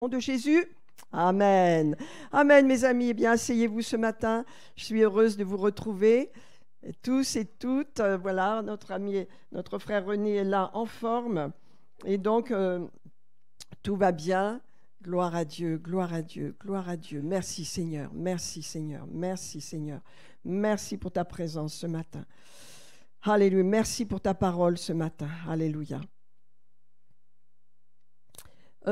Nom de Jésus. Amen. Amen, mes amis. Eh bien, asseyez-vous ce matin. Je suis heureuse de vous retrouver. Et tous et toutes, voilà, notre ami, notre frère René est là en forme. Et donc, tout va bien. Gloire à Dieu, gloire à Dieu, gloire à Dieu. Merci Seigneur, merci Seigneur, merci Seigneur. Merci pour ta présence ce matin. Alléluia. Merci pour ta parole ce matin. Alléluia.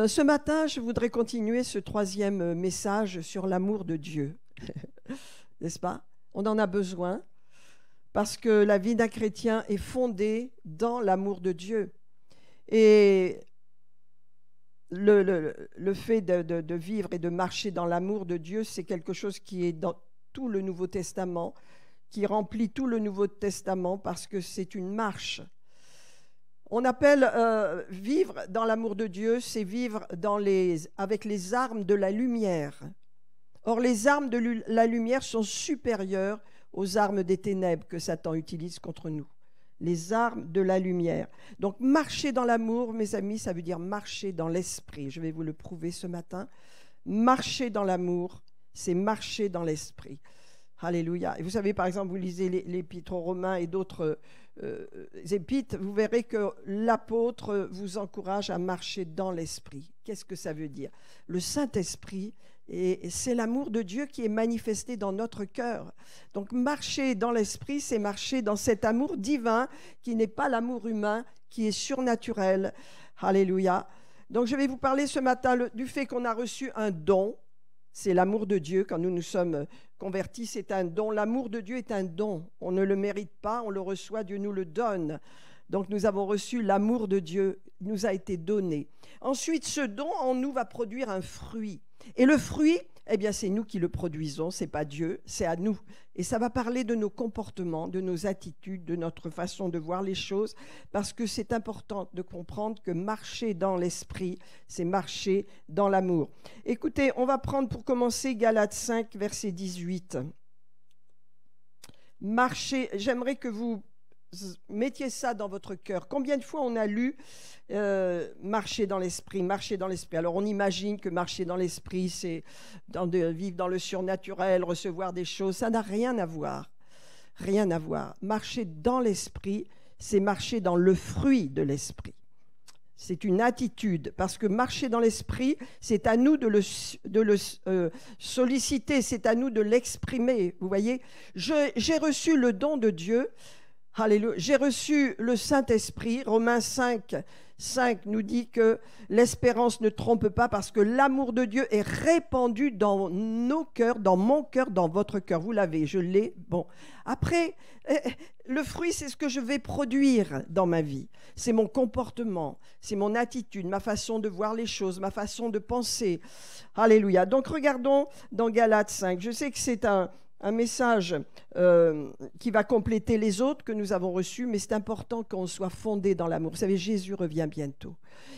Ce matin, je voudrais continuer ce troisième message sur l'amour de Dieu. N'est-ce pas? On en a besoin parce que la vie d'un chrétien est fondée dans l'amour de Dieu. Et le fait de vivre et de marcher dans l'amour de Dieu, c'est quelque chose qui est dans tout le Nouveau Testament, qui remplit tout le Nouveau Testament parce que c'est une marche. On appelle vivre dans l'amour de Dieu, c'est vivre avec les armes de la lumière. Or, les armes de la lumière sont supérieures aux armes des ténèbres que Satan utilise contre nous. Les armes de la lumière. Donc, marcher dans l'amour, mes amis, ça veut dire marcher dans l'esprit. Je vais vous le prouver ce matin. Marcher dans l'amour, c'est marcher dans l'esprit. Alléluia. Et vous savez, par exemple, vous lisez l'épître aux Romains et d'autres épîtres, vous verrez que l'apôtre vous encourage à marcher dans l'esprit. Qu'est-ce que ça veut dire? Le Saint-Esprit, et c'est l'amour de Dieu qui est manifesté dans notre cœur. Donc marcher dans l'esprit, c'est marcher dans cet amour divin qui n'est pas l'amour humain, qui est surnaturel. Alléluia. Donc je vais vous parler ce matin du fait qu'on a reçu un don. C'est l'amour de Dieu. Quand nous nous sommes convertis, c'est un don. L'amour de Dieu est un don. On ne le mérite pas, on le reçoit, Dieu nous le donne. Donc nous avons reçu l'amour de Dieu, il nous a été donné. Ensuite, ce don en nous va produire un fruit. Et le fruit, eh bien, c'est nous qui le produisons, c'est pas Dieu, c'est à nous. Et ça va parler de nos comportements, de nos attitudes, de notre façon de voir les choses, parce que c'est important de comprendre que marcher dans l'esprit, c'est marcher dans l'amour. Écoutez, on va prendre pour commencer Galates 5, verset 18. Marcher, j'aimerais que vous mettiez ça dans votre cœur. Combien de fois on a lu marcher dans l'esprit, marcher dans l'esprit. Alors on imagine que marcher dans l'esprit, c'est vivre dans le surnaturel, recevoir des choses. Ça n'a rien à voir. Rien à voir. Marcher dans l'esprit, c'est marcher dans le fruit de l'esprit. C'est une attitude, parce que marcher dans l'esprit, c'est à nous de le solliciter, c'est à nous de l'exprimer. Vous voyez, j'ai reçu le don de Dieu. Alléluia. J'ai reçu le Saint-Esprit. Romains 5 nous dit que l'espérance ne trompe pas parce que l'amour de Dieu est répandu dans nos cœurs, dans mon cœur, dans votre cœur. Vous l'avez, je l'ai. Bon. Après, le fruit, c'est ce que je vais produire dans ma vie. C'est mon comportement, c'est mon attitude, ma façon de voir les choses, ma façon de penser. Alléluia. Donc, regardons dans Galates 5. Je sais que c'est un message qui va compléter les autres que nous avons reçus, mais c'est important qu'on soit fondé dans l'amour. Vous savez, Jésus revient bientôt.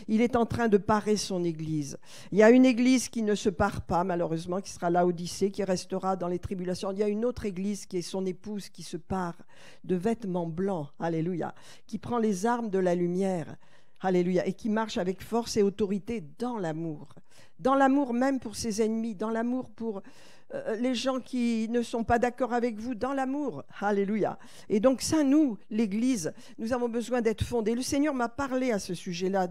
Il est en train de parer son Église. Il y a une Église qui ne se pare pas, malheureusement, qui sera Laodicée, qui restera dans les tribulations. Il y a une autre Église qui est son épouse, qui se pare de vêtements blancs, alléluia, qui prend les armes de la lumière, alléluia, et qui marche avec force et autorité dans l'amour même pour ses ennemis, dans l'amour pour les gens qui ne sont pas d'accord avec vous, dans l'amour. Alléluia. Et donc ça, nous, l'Église, nous avons besoin d'être fondés. Le Seigneur m'a parlé à ce sujet-là,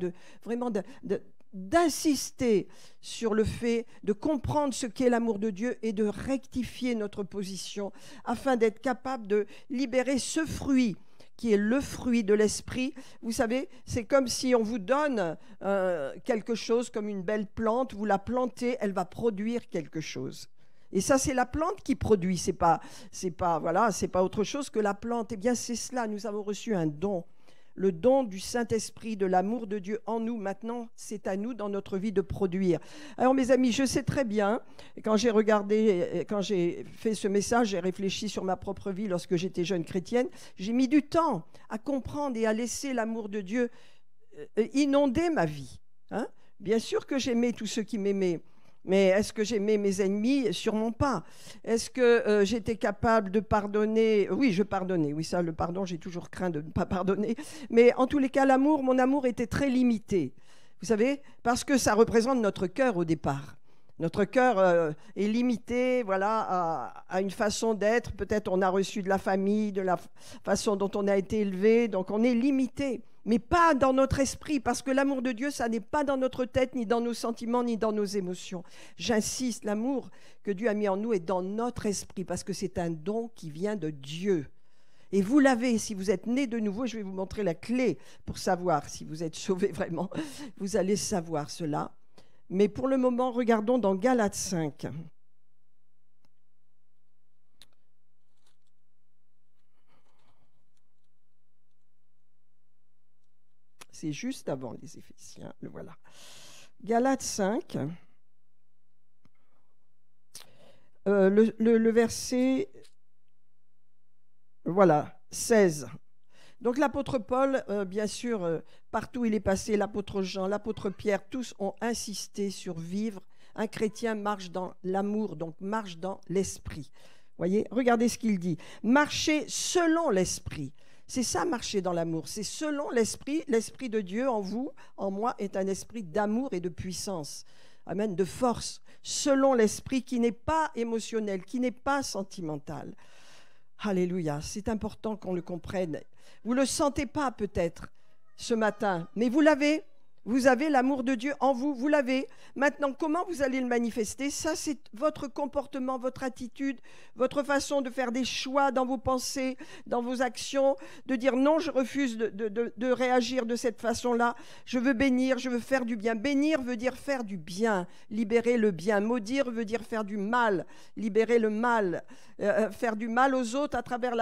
d'insister sur le fait de comprendre ce qu'est l'amour de Dieu et de rectifier notre position afin d'être capable de libérer ce fruit qui est le fruit de l'esprit. Vous savez, c'est comme si on vous donne quelque chose comme une belle plante, vous la plantez, elle va produire quelque chose. Et ça, c'est la plante qui produit, c'est pas autre chose que la plante. Eh bien, c'est cela, nous avons reçu un don, le don du Saint-Esprit, de l'amour de Dieu en nous. Maintenant, c'est à nous, dans notre vie, de produire. Alors, mes amis, je sais très bien, quand j'ai fait ce message, j'ai réfléchi sur ma propre vie lorsque j'étais jeune chrétienne, j'ai mis du temps à comprendre et à laisser l'amour de Dieu inonder ma vie. Hein? Bien sûr que j'aimais tous ceux qui m'aimaient, mais est-ce que j'aimais mes ennemis? Sûrement pas. Est-ce que j'étais capable de pardonner? Oui, je pardonnais. Oui, ça, le pardon, j'ai toujours craint de ne pas pardonner. Mais en tous les cas, mon amour était très limité. Vous savez, parce que ça représente notre cœur au départ. Notre cœur est limité, voilà, à une façon d'être. Peut-être on a reçu de la famille, de la façon dont on a été élevé, donc on est limité. Mais pas dans notre esprit, parce que l'amour de Dieu, ça n'est pas dans notre tête, ni dans nos sentiments, ni dans nos émotions. J'insiste, l'amour que Dieu a mis en nous est dans notre esprit, parce que c'est un don qui vient de Dieu. Et vous l'avez, si vous êtes né de nouveau, je vais vous montrer la clé pour savoir si vous êtes sauvé vraiment. Vous allez savoir cela. Mais pour le moment, regardons dans Galates 5. C'est juste avant les Éphésiens, le voilà. Galates 5, le verset, voilà, 16. Donc l'apôtre Paul, bien sûr, partout où il est passé, l'apôtre Jean, l'apôtre Pierre, tous ont insisté sur vivre. Un chrétien marche dans l'amour, donc marche dans l'esprit. Voyez, regardez ce qu'il dit. Marcher selon l'esprit. C'est ça, marcher dans l'amour. C'est selon l'esprit. L'esprit de Dieu en vous, en moi, est un esprit d'amour et de puissance. Amen, de force. Selon l'esprit qui n'est pas émotionnel, qui n'est pas sentimental. Alléluia, c'est important qu'on le comprenne. Vous ne le sentez pas peut-être ce matin, mais vous l'avez. Vous avez l'amour de Dieu en vous, vous l'avez. Maintenant, comment vous allez le manifester? Ça, c'est votre comportement, votre attitude, votre façon de faire des choix dans vos pensées, dans vos actions, de dire non, je refuse de réagir de cette façon-là. Je veux bénir, je veux faire du bien. Bénir veut dire faire du bien, libérer le bien. Maudire veut dire faire du mal, libérer le mal, faire du mal aux autres à travers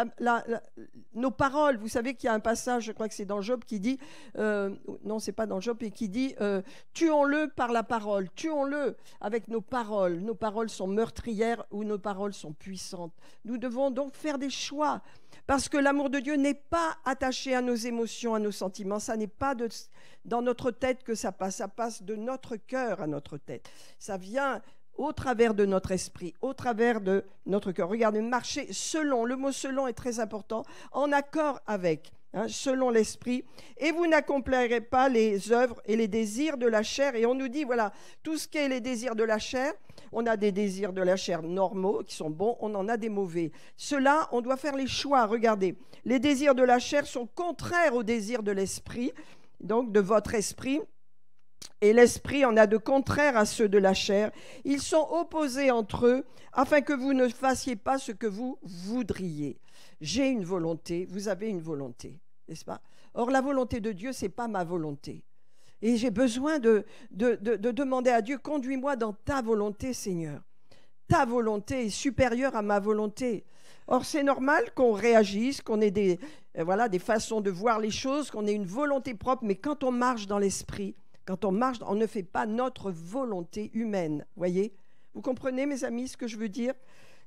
nos paroles. Vous savez qu'il y a un passage, je crois que c'est dans Job, qui dit, non, c'est pas dans Job, et qui dit tuons-le par la parole, tuons-le avec nos paroles. Nos paroles sont meurtrières ou nos paroles sont puissantes. Nous devons donc faire des choix parce que l'amour de Dieu n'est pas attaché à nos émotions, à nos sentiments. Ça n'est pas dans notre tête que ça passe de notre cœur à notre tête. Ça vient au travers de notre esprit, au travers de notre cœur. Regardez, marcher selon, le mot selon est très important, en accord avec. Selon l'esprit, et vous n'accomplirez pas les œuvres et les désirs de la chair. Et on nous dit, voilà, tout ce qui est les désirs de la chair, on a des désirs de la chair normaux qui sont bons, on en a des mauvais. Cela, on doit faire les choix. Regardez, les désirs de la chair sont contraires aux désirs de l'esprit, donc de votre esprit. Et l'esprit en a de contraires à ceux de la chair. Ils sont opposés entre eux, afin que vous ne fassiez pas ce que vous voudriez. J'ai une volonté, vous avez une volonté, n'est-ce pas? Or, la volonté de Dieu, ce n'est pas ma volonté. Et j'ai besoin de demander à Dieu, conduis-moi dans ta volonté, Seigneur. Ta volonté est supérieure à ma volonté. Or, c'est normal qu'on réagisse, qu'on ait des façons de voir les choses, qu'on ait une volonté propre, mais quand on marche dans l'esprit, quand on marche, on ne fait pas notre volonté humaine, voyez? Vous comprenez, mes amis, ce que je veux dire?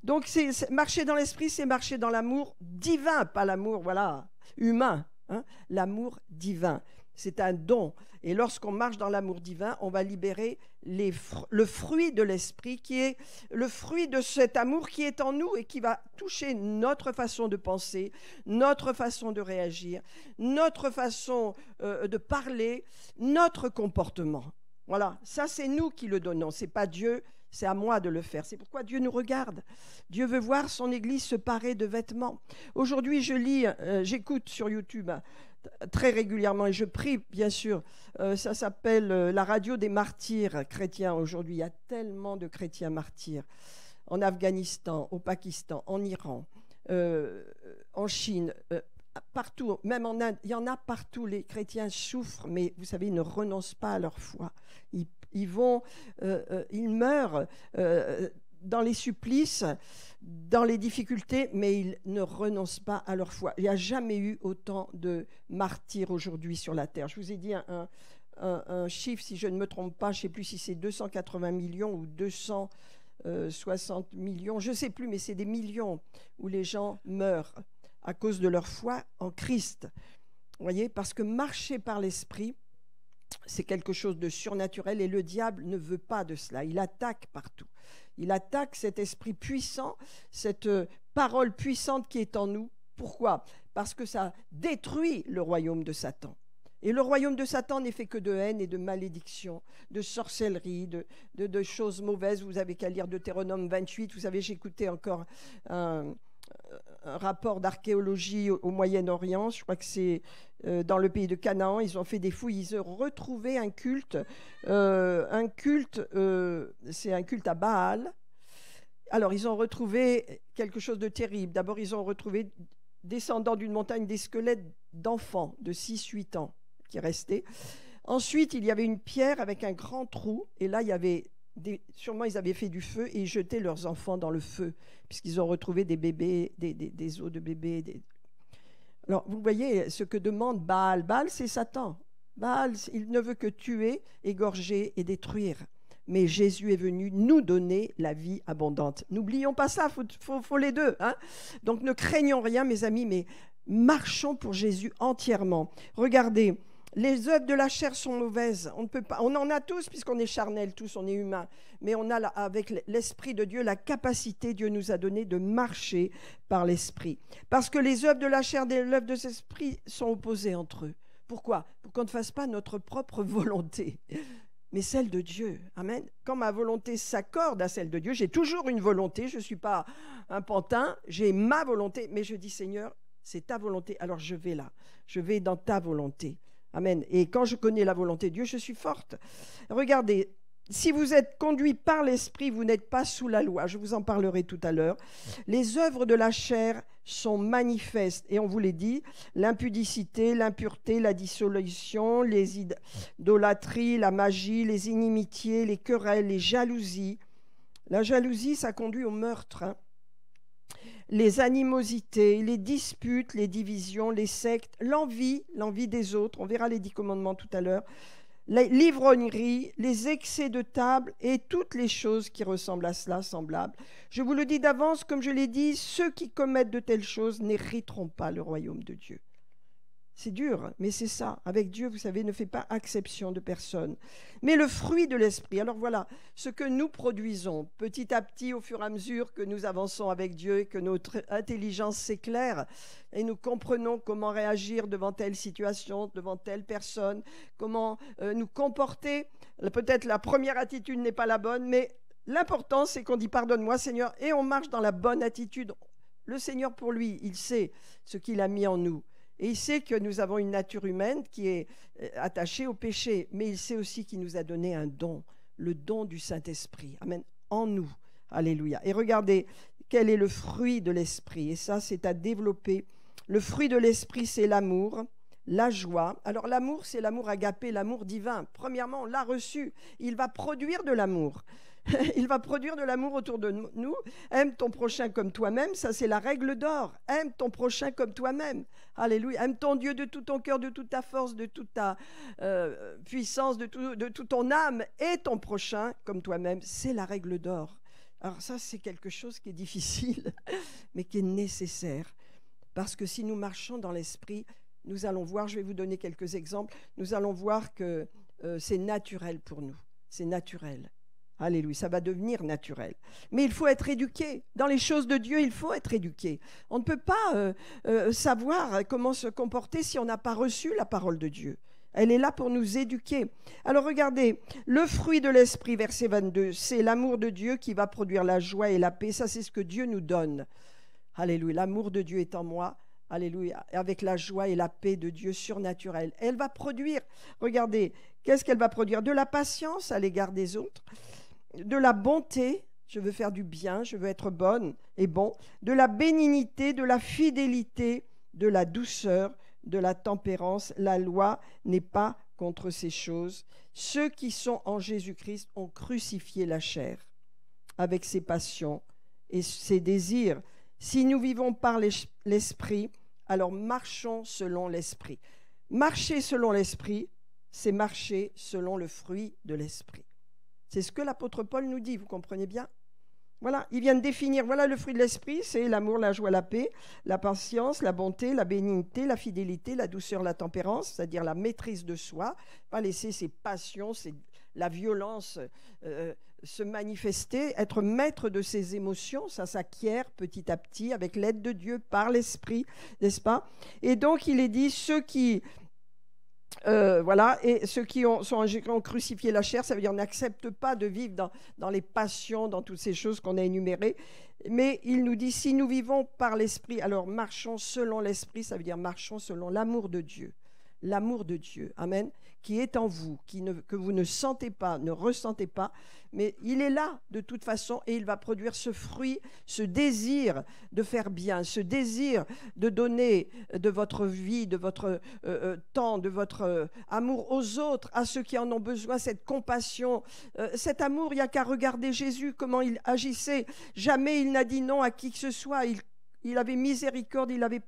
Donc, marcher dans l'esprit, c'est marcher dans l'amour divin, pas l'amour, humain. L'amour divin, c'est un don. Et lorsqu'on marche dans l'amour divin, on va libérer le fruit de l'esprit, qui est le fruit de cet amour qui est en nous et qui va toucher notre façon de penser, notre façon de réagir, notre façon de parler, notre comportement. Voilà, ça c'est nous qui le donnons, c'est pas Dieu. C'est à moi de le faire. C'est pourquoi Dieu nous regarde. Dieu veut voir son Église se parer de vêtements. Aujourd'hui, je lis, j'écoute sur YouTube très régulièrement et je prie, bien sûr. Ça s'appelle la radio des martyrs chrétiens aujourd'hui. Il y a tellement de chrétiens martyrs en Afghanistan, au Pakistan, en Iran, en Chine, partout, même en Inde. Il y en a partout. Les chrétiens souffrent, mais vous savez, ils ne renoncent pas à leur foi. Ils meurent dans les supplices, dans les difficultés, mais ils ne renoncent pas à leur foi. Il n'y a jamais eu autant de martyrs aujourd'hui sur la terre. Je vous ai dit un chiffre, si je ne me trompe pas, je ne sais plus si c'est 280 millions ou 260 millions, je ne sais plus, mais c'est des millions où les gens meurent à cause de leur foi en Christ. Vous voyez, parce que marcher par l'esprit, c'est quelque chose de surnaturel et le diable ne veut pas de cela. Il attaque partout. Il attaque cet esprit puissant, cette parole puissante qui est en nous. Pourquoi? Parce que ça détruit le royaume de Satan. Et le royaume de Satan n'est fait que de haine et de malédiction, de sorcellerie, de choses mauvaises. Vous avez qu'à lire Deutéronome 28. Vous savez, j'écoutais encore un rapport d'archéologie au Moyen-Orient. Je crois que c'est dans le pays de Canaan. Ils ont fait des fouilles. Ils ont retrouvé un culte. C'est un culte à Baal. Alors, ils ont retrouvé quelque chose de terrible. D'abord, ils ont retrouvé, descendant d'une montagne, des squelettes d'enfants de 6-8 ans qui restaient. Ensuite, il y avait une pierre avec un grand trou. Et là, il y avait sûrement, ils avaient fait du feu et ils jetaient leurs enfants dans le feu, puisqu'ils ont retrouvé des bébés, des os de bébés. Alors, vous voyez ce que demande Baal. Baal, c'est Satan. Baal, il ne veut que tuer, égorger et détruire. Mais Jésus est venu nous donner la vie abondante. N'oublions pas ça, faut les deux. Hein. Donc, ne craignons rien, mes amis, mais marchons pour Jésus entièrement. Regardez, les œuvres de la chair sont mauvaises. On ne peut pas. On en a tous, puisqu'on est charnel, tous, on est humain. Mais on a, avec l'Esprit de Dieu, la capacité, Dieu nous a donné de marcher par l'Esprit. Parce que les œuvres de la chair et l'œuvre de l'Esprit sont opposées entre eux. Pourquoi ? Pour qu'on ne fasse pas notre propre volonté, mais celle de Dieu. Amen. Quand ma volonté s'accorde à celle de Dieu, j'ai toujours une volonté. Je ne suis pas un pantin, j'ai ma volonté. Mais je dis, Seigneur, c'est ta volonté, alors je vais là. Je vais dans ta volonté. Amen. Et quand je connais la volonté de Dieu, je suis forte. Regardez, si vous êtes conduit par l'Esprit, vous n'êtes pas sous la loi. Je vous en parlerai tout à l'heure. Les œuvres de la chair sont manifestes. Et on vous l'a dit, l'impudicité, l'impureté, la dissolution, les idolâtries, la magie, les inimitiés, les querelles, les jalousies. La jalousie, ça conduit au meurtre. Hein. Les animosités, les disputes, les divisions, les sectes, l'envie des autres, on verra les 10 commandements tout à l'heure, l'ivrognerie, les excès de table et toutes les choses qui ressemblent à cela, semblables. Je vous le dis d'avance, comme je l'ai dit, ceux qui commettent de telles choses n'hériteront pas le royaume de Dieu. C'est dur, mais c'est ça. Avec Dieu, vous savez, ne fait pas exception de personne. Mais le fruit de l'esprit, alors voilà, ce que nous produisons petit à petit au fur et à mesure que nous avançons avec Dieu et que notre intelligence s'éclaire et nous comprenons comment réagir devant telle situation, devant telle personne, comment nous comporter. Peut-être la première attitude n'est pas la bonne, mais l'important c'est qu'on dit pardonne-moi Seigneur et on marche dans la bonne attitude. Le Seigneur pour lui, il sait ce qu'il a mis en nous. Et il sait que nous avons une nature humaine qui est attachée au péché, mais il sait aussi qu'il nous a donné un don, le don du Saint-Esprit. Amen. En nous. Alléluia. Et regardez, quel est le fruit de l'Esprit? Et ça, c'est à développer. Le fruit de l'Esprit, c'est l'amour, la joie. Alors l'amour, c'est l'amour agapé, l'amour divin. Premièrement, on l'a reçu. Il va produire de l'amour. Il va produire de l'amour autour de nous. Aime ton prochain comme toi-même, ça c'est la règle d'or. Aime ton prochain comme toi-même. Alléluia. Aime ton Dieu de tout ton cœur, de toute ta force, de toute ta puissance, de toute ton âme et ton prochain comme toi-même. C'est la règle d'or. Alors ça c'est quelque chose qui est difficile, mais qui est nécessaire. Parce que si nous marchons dans l'esprit, nous allons voir, je vais vous donner quelques exemples, nous allons voir que c'est naturel pour nous. C'est naturel. Alléluia, ça va devenir naturel. Mais il faut être éduqué. Dans les choses de Dieu, il faut être éduqué. On ne peut pas savoir comment se comporter si on n'a pas reçu la parole de Dieu. Elle est là pour nous éduquer. Alors regardez, le fruit de l'esprit, verset 22, c'est l'amour de Dieu qui va produire la joie et la paix. Ça, c'est ce que Dieu nous donne. Alléluia, l'amour de Dieu est en moi. Alléluia, avec la joie et la paix de Dieu surnaturelle. Elle va produire, regardez, qu'est-ce qu'elle va produire? De la patience à l'égard des autres, de la bonté, je veux faire du bien, je veux être bonne et bon, de la bénignité, de la fidélité, de la douceur, de la tempérance. La loi n'est pas contre ces choses. Ceux qui sont en Jésus-Christ ont crucifié la chair avec ses passions et ses désirs. Si nous vivons par l'esprit, alors marchons selon l'esprit. Marcher selon l'esprit, c'est marcher selon le fruit de l'esprit. C'est ce que l'apôtre Paul nous dit, vous comprenez bien? Voilà, il vient de définir, voilà le fruit de l'esprit, c'est l'amour, la joie, la paix, la patience, la bonté, la bénignité, la fidélité, la douceur, la tempérance, c'est-à-dire la maîtrise de soi, pas laisser ses passions, la violence se manifester, être maître de ses émotions, ça s'acquiert petit à petit avec l'aide de Dieu par l'esprit, n'est-ce pas? Et donc il est dit, ceux qui Voilà, et ceux qui ont crucifié la chair, ça veut dire n'acceptent pas de vivre dans les passions, dans toutes ces choses qu'on a énumérées. Mais il nous dit, si nous vivons par l'Esprit, alors marchons selon l'Esprit, ça veut dire marchons selon l'amour de Dieu. L'amour de Dieu, amen, qui est en vous, que vous ne sentez pas, ne ressentez pas, mais il est là de toute façon et il va produire ce fruit, ce désir de faire bien, ce désir de donner de votre vie, de votre temps, de votre amour aux autres, à ceux qui en ont besoin, cette compassion, cet amour, il n'y a qu'à regarder Jésus, comment il agissait. Jamais il n'a dit non à qui que ce soit, il avait miséricorde, il avait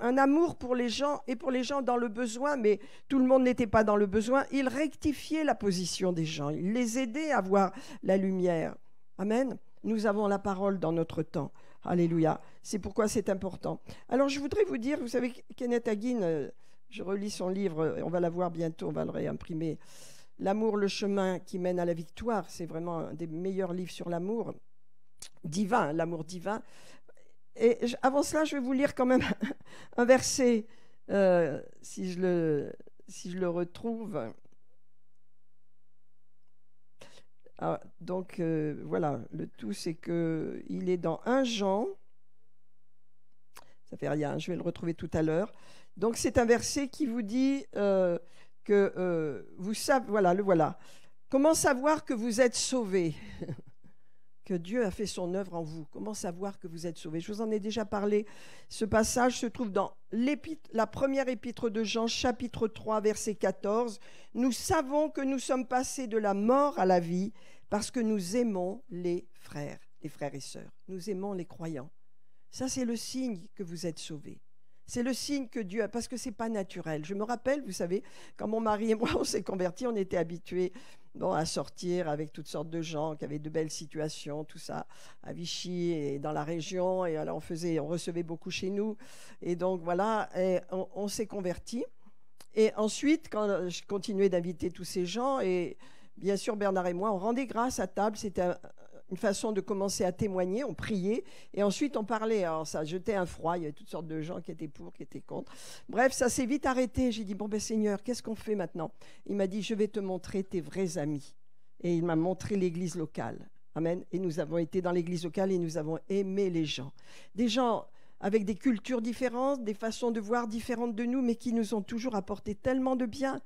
un amour pour les gens et pour les gens dans le besoin, mais tout le monde n'était pas dans le besoin. Il rectifiait la position des gens, il les aidait à voir la lumière. Amen. Nous avons la parole dans notre temps. Alléluia. C'est pourquoi c'est important. Alors je voudrais vous dire, vous savez, Kenneth Hagin, je relis son livre, on va l'avoir bientôt, on va le réimprimer. L'amour, le chemin qui mène à la victoire, c'est vraiment un des meilleurs livres sur l'amour divin, l'amour divin. Et avant cela, je vais vous lire quand même un verset, si je le retrouve. Ah, donc, voilà, le tout, c'est qu'il est dans 1 Jean. Ça fait rien, je vais le retrouver tout à l'heure. Donc, c'est un verset qui vous dit que vous savez, voilà, le voilà. Comment savoir que vous êtes sauvés ? Que Dieu a fait son œuvre en vous. Comment savoir que vous êtes sauvés? Je vous en ai déjà parlé. Ce passage se trouve dans la première épître de Jean, chapitre 3, verset 14. Nous savons que nous sommes passés de la mort à la vie parce que nous aimons les frères et sœurs. Nous aimons les croyants. Ça, c'est le signe que vous êtes sauvés. C'est le signe que Dieu a, parce que ce n'est pas naturel. Je me rappelle, vous savez, quand mon mari et moi, on s'est convertis, on était habitués à sortir avec toutes sortes de gens qui avaient de belles situations, tout ça, à Vichy et dans la région. Et alors, on recevait beaucoup chez nous. Et donc, voilà, et on s'est convertis. Et ensuite, quand je continuais d'inviter tous ces gens, et bien sûr, Bernard et moi, on rendait grâce à table. C'était une façon de commencer à témoigner, on priait, et ensuite on parlait. Alors ça jetait un froid, il y avait toutes sortes de gens qui étaient pour, qui étaient contre. Bref, ça s'est vite arrêté. J'ai dit, bon ben Seigneur, qu'est-ce qu'on fait maintenant? Il m'a dit, je vais te montrer tes vrais amis. Et il m'a montré l'église locale. Amen. Et nous avons été dans l'église locale et nous avons aimé les gens. Des gens avec des cultures différentes, des façons de voir différentes de nous, mais qui nous ont toujours apporté tellement de bien.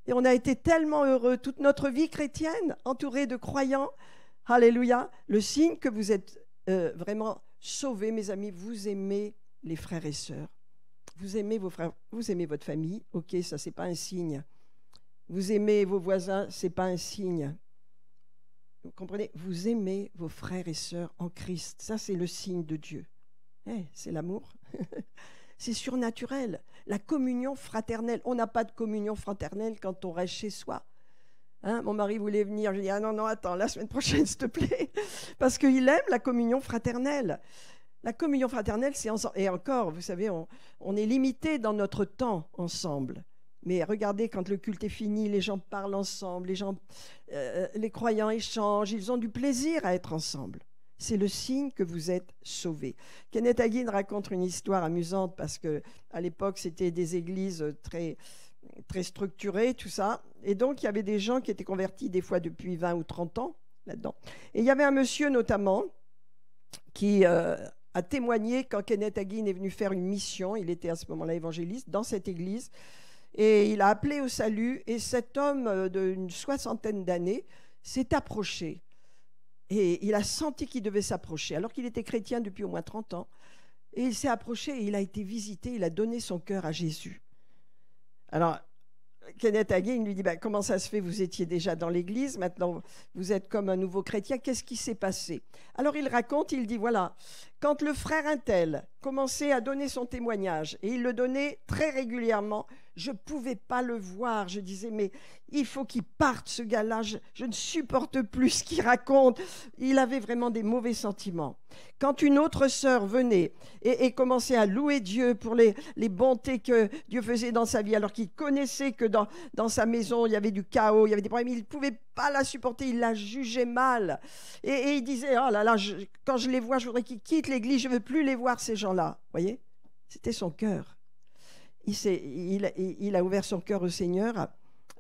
Et on a été tellement heureux toute notre vie chrétienne, entourés de croyants. Alléluia. Le signe que vous êtes vraiment sauvés, mes amis, vous aimez les frères et sœurs. Vous aimez vos frères, vous aimez votre famille. Ok, ça, c'est pas un signe. Vous aimez vos voisins, c'est pas un signe. Vous comprenez? Vous aimez vos frères et sœurs en Christ. Ça, c'est le signe de Dieu. C'est l'amour. C'est surnaturel. La communion fraternelle. On n'a pas de communion fraternelle quand on reste chez soi. Mon mari voulait venir, je lui ai dit, ah non, attends, la semaine prochaine, s'il te plaît, parce qu'il aime la communion fraternelle. La communion fraternelle, c'est ensemble. Et encore, vous savez, on est limité dans notre temps ensemble. Mais regardez, quand le culte est fini, les gens parlent ensemble, les croyants échangent, ils ont du plaisir à être ensemble. C'est le signe que vous êtes sauvés. Kenneth Hagin raconte une histoire amusante parce qu'à l'époque, c'était des églises très structurées, tout ça. Et donc, il y avait des gens qui étaient convertis des fois depuis 20 ou 30 ans là-dedans. Et il y avait un monsieur notamment qui a témoigné quand Kenneth Hagin est venu faire une mission. Il était à ce moment-là évangéliste dans cette église. Et il a appelé au salut. Et cet homme d'une 60aine d'années s'est approché. Et il a senti qu'il devait s'approcher, alors qu'il était chrétien depuis au moins 30 ans. Et il s'est approché et il a été visité. Il a donné son cœur à Jésus. Alors, Kenneth Hagin lui dit, comment ça se fait, vous étiez déjà dans l'église, maintenant vous êtes comme un nouveau chrétien, qu'est-ce qui s'est passé? Alors il raconte, il dit, voilà, quand le frère untel commençait à donner son témoignage, et il le donnait très régulièrement, je ne pouvais pas le voir, je disais, mais il faut qu'il parte ce gars-là, je ne supporte plus ce qu'il raconte. Il avait vraiment des mauvais sentiments. Quand une autre sœur venait et commençait à louer Dieu pour les bontés que Dieu faisait dans sa vie, alors qu'il connaissait que dans sa maison, il y avait du chaos, il y avait des problèmes, il ne pouvait pas la supporter, il la jugeait mal. Et il disait, oh là là, quand je les vois, je voudrais qu'ils quittent l'église, je ne veux plus les voir, ces gens-là. Vous voyez? C'était son cœur. il a ouvert son cœur au Seigneur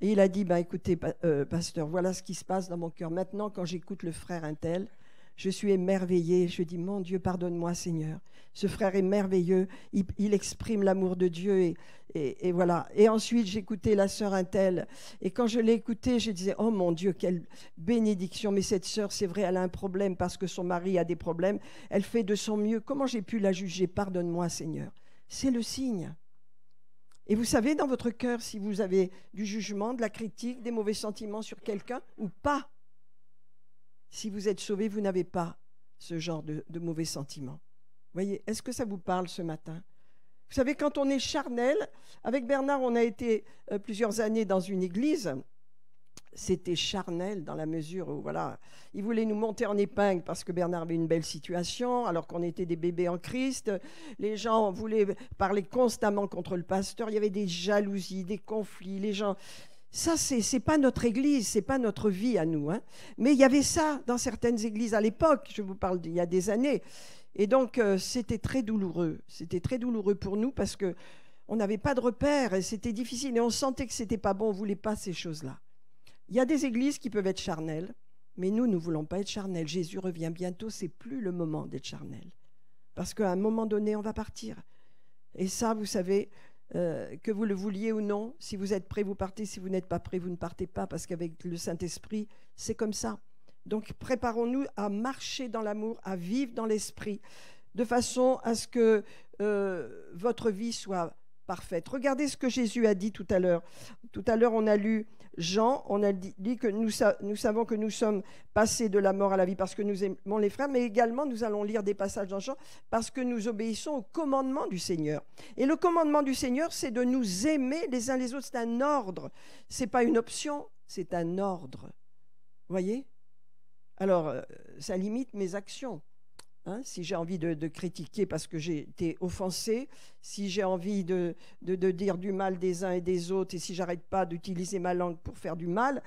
et il a dit, écoutez, pasteur, voilà ce qui se passe dans mon cœur. Maintenant, quand j'écoute le frère untel, je suis émerveillée. Je dis, mon Dieu, pardonne-moi, Seigneur. Ce frère est merveilleux. Il exprime l'amour de Dieu. Et voilà. Et ensuite, j'écoutais la sœur untel. Et quand je l'ai écoutée, je disais, oh mon Dieu, quelle bénédiction. Mais cette sœur, c'est vrai, elle a un problème parce que son mari a des problèmes. Elle fait de son mieux. Comment j'ai pu la juger? Pardonne-moi, Seigneur. C'est le signe. Et vous savez, dans votre cœur, si vous avez du jugement, de la critique, des mauvais sentiments sur quelqu'un ou pas. Si vous êtes sauvé, vous n'avez pas ce genre de mauvais sentiments. Voyez, est-ce que ça vous parle ce matin? Vous savez, quand on est charnel, avec Bernard, on a été plusieurs années dans une église. C'était charnel dans la mesure où, voilà, il voulait nous monter en épingle parce que Bernard avait une belle situation, alors qu'on était des bébés en Christ. Les gens voulaient parler constamment contre le pasteur. Il y avait des jalousies, des conflits. Les gens... Ça, c'est pas notre église, c'est pas notre vie à nous. Hein. Mais il y avait ça dans certaines églises à l'époque, je vous parle d'il y a des années. Et donc, c'était très douloureux. C'était très douloureux pour nous parce qu'on n'avait pas de repères et c'était difficile. Et on sentait que c'était pas bon, on ne voulait pas ces choses-là. Il y a des églises qui peuvent être charnelles, mais nous ne voulons pas être charnels. Jésus revient bientôt, c'est plus le moment d'être charnel. Parce qu'à un moment donné, on va partir. Et ça, vous savez... que vous le vouliez ou non, si vous êtes prêt, vous partez. Si vous n'êtes pas prêt, vous ne partez pas, parce qu'avec le Saint-Esprit, c'est comme ça. Donc, préparons-nous à marcher dans l'amour, à vivre dans l'Esprit, de façon à ce que votre vie soit parfaite. Regardez ce que Jésus a dit tout à l'heure. Tout à l'heure, on a lu Jean, on a dit que nous savons que nous sommes passés de la mort à la vie parce que nous aimons les frères, mais également nous allons lire des passages dans Jean parce que nous obéissons au commandement du Seigneur. Et le commandement du Seigneur, c'est de nous aimer les uns les autres. C'est un ordre. Ce n'est pas une option, c'est un ordre. Vous voyez? Alors, ça limite mes actions. Hein, si j'ai envie de critiquer parce que j'ai été offensé, si j'ai envie de dire du mal des uns et des autres, et si j'arrête pas d'utiliser ma langue pour faire du mal,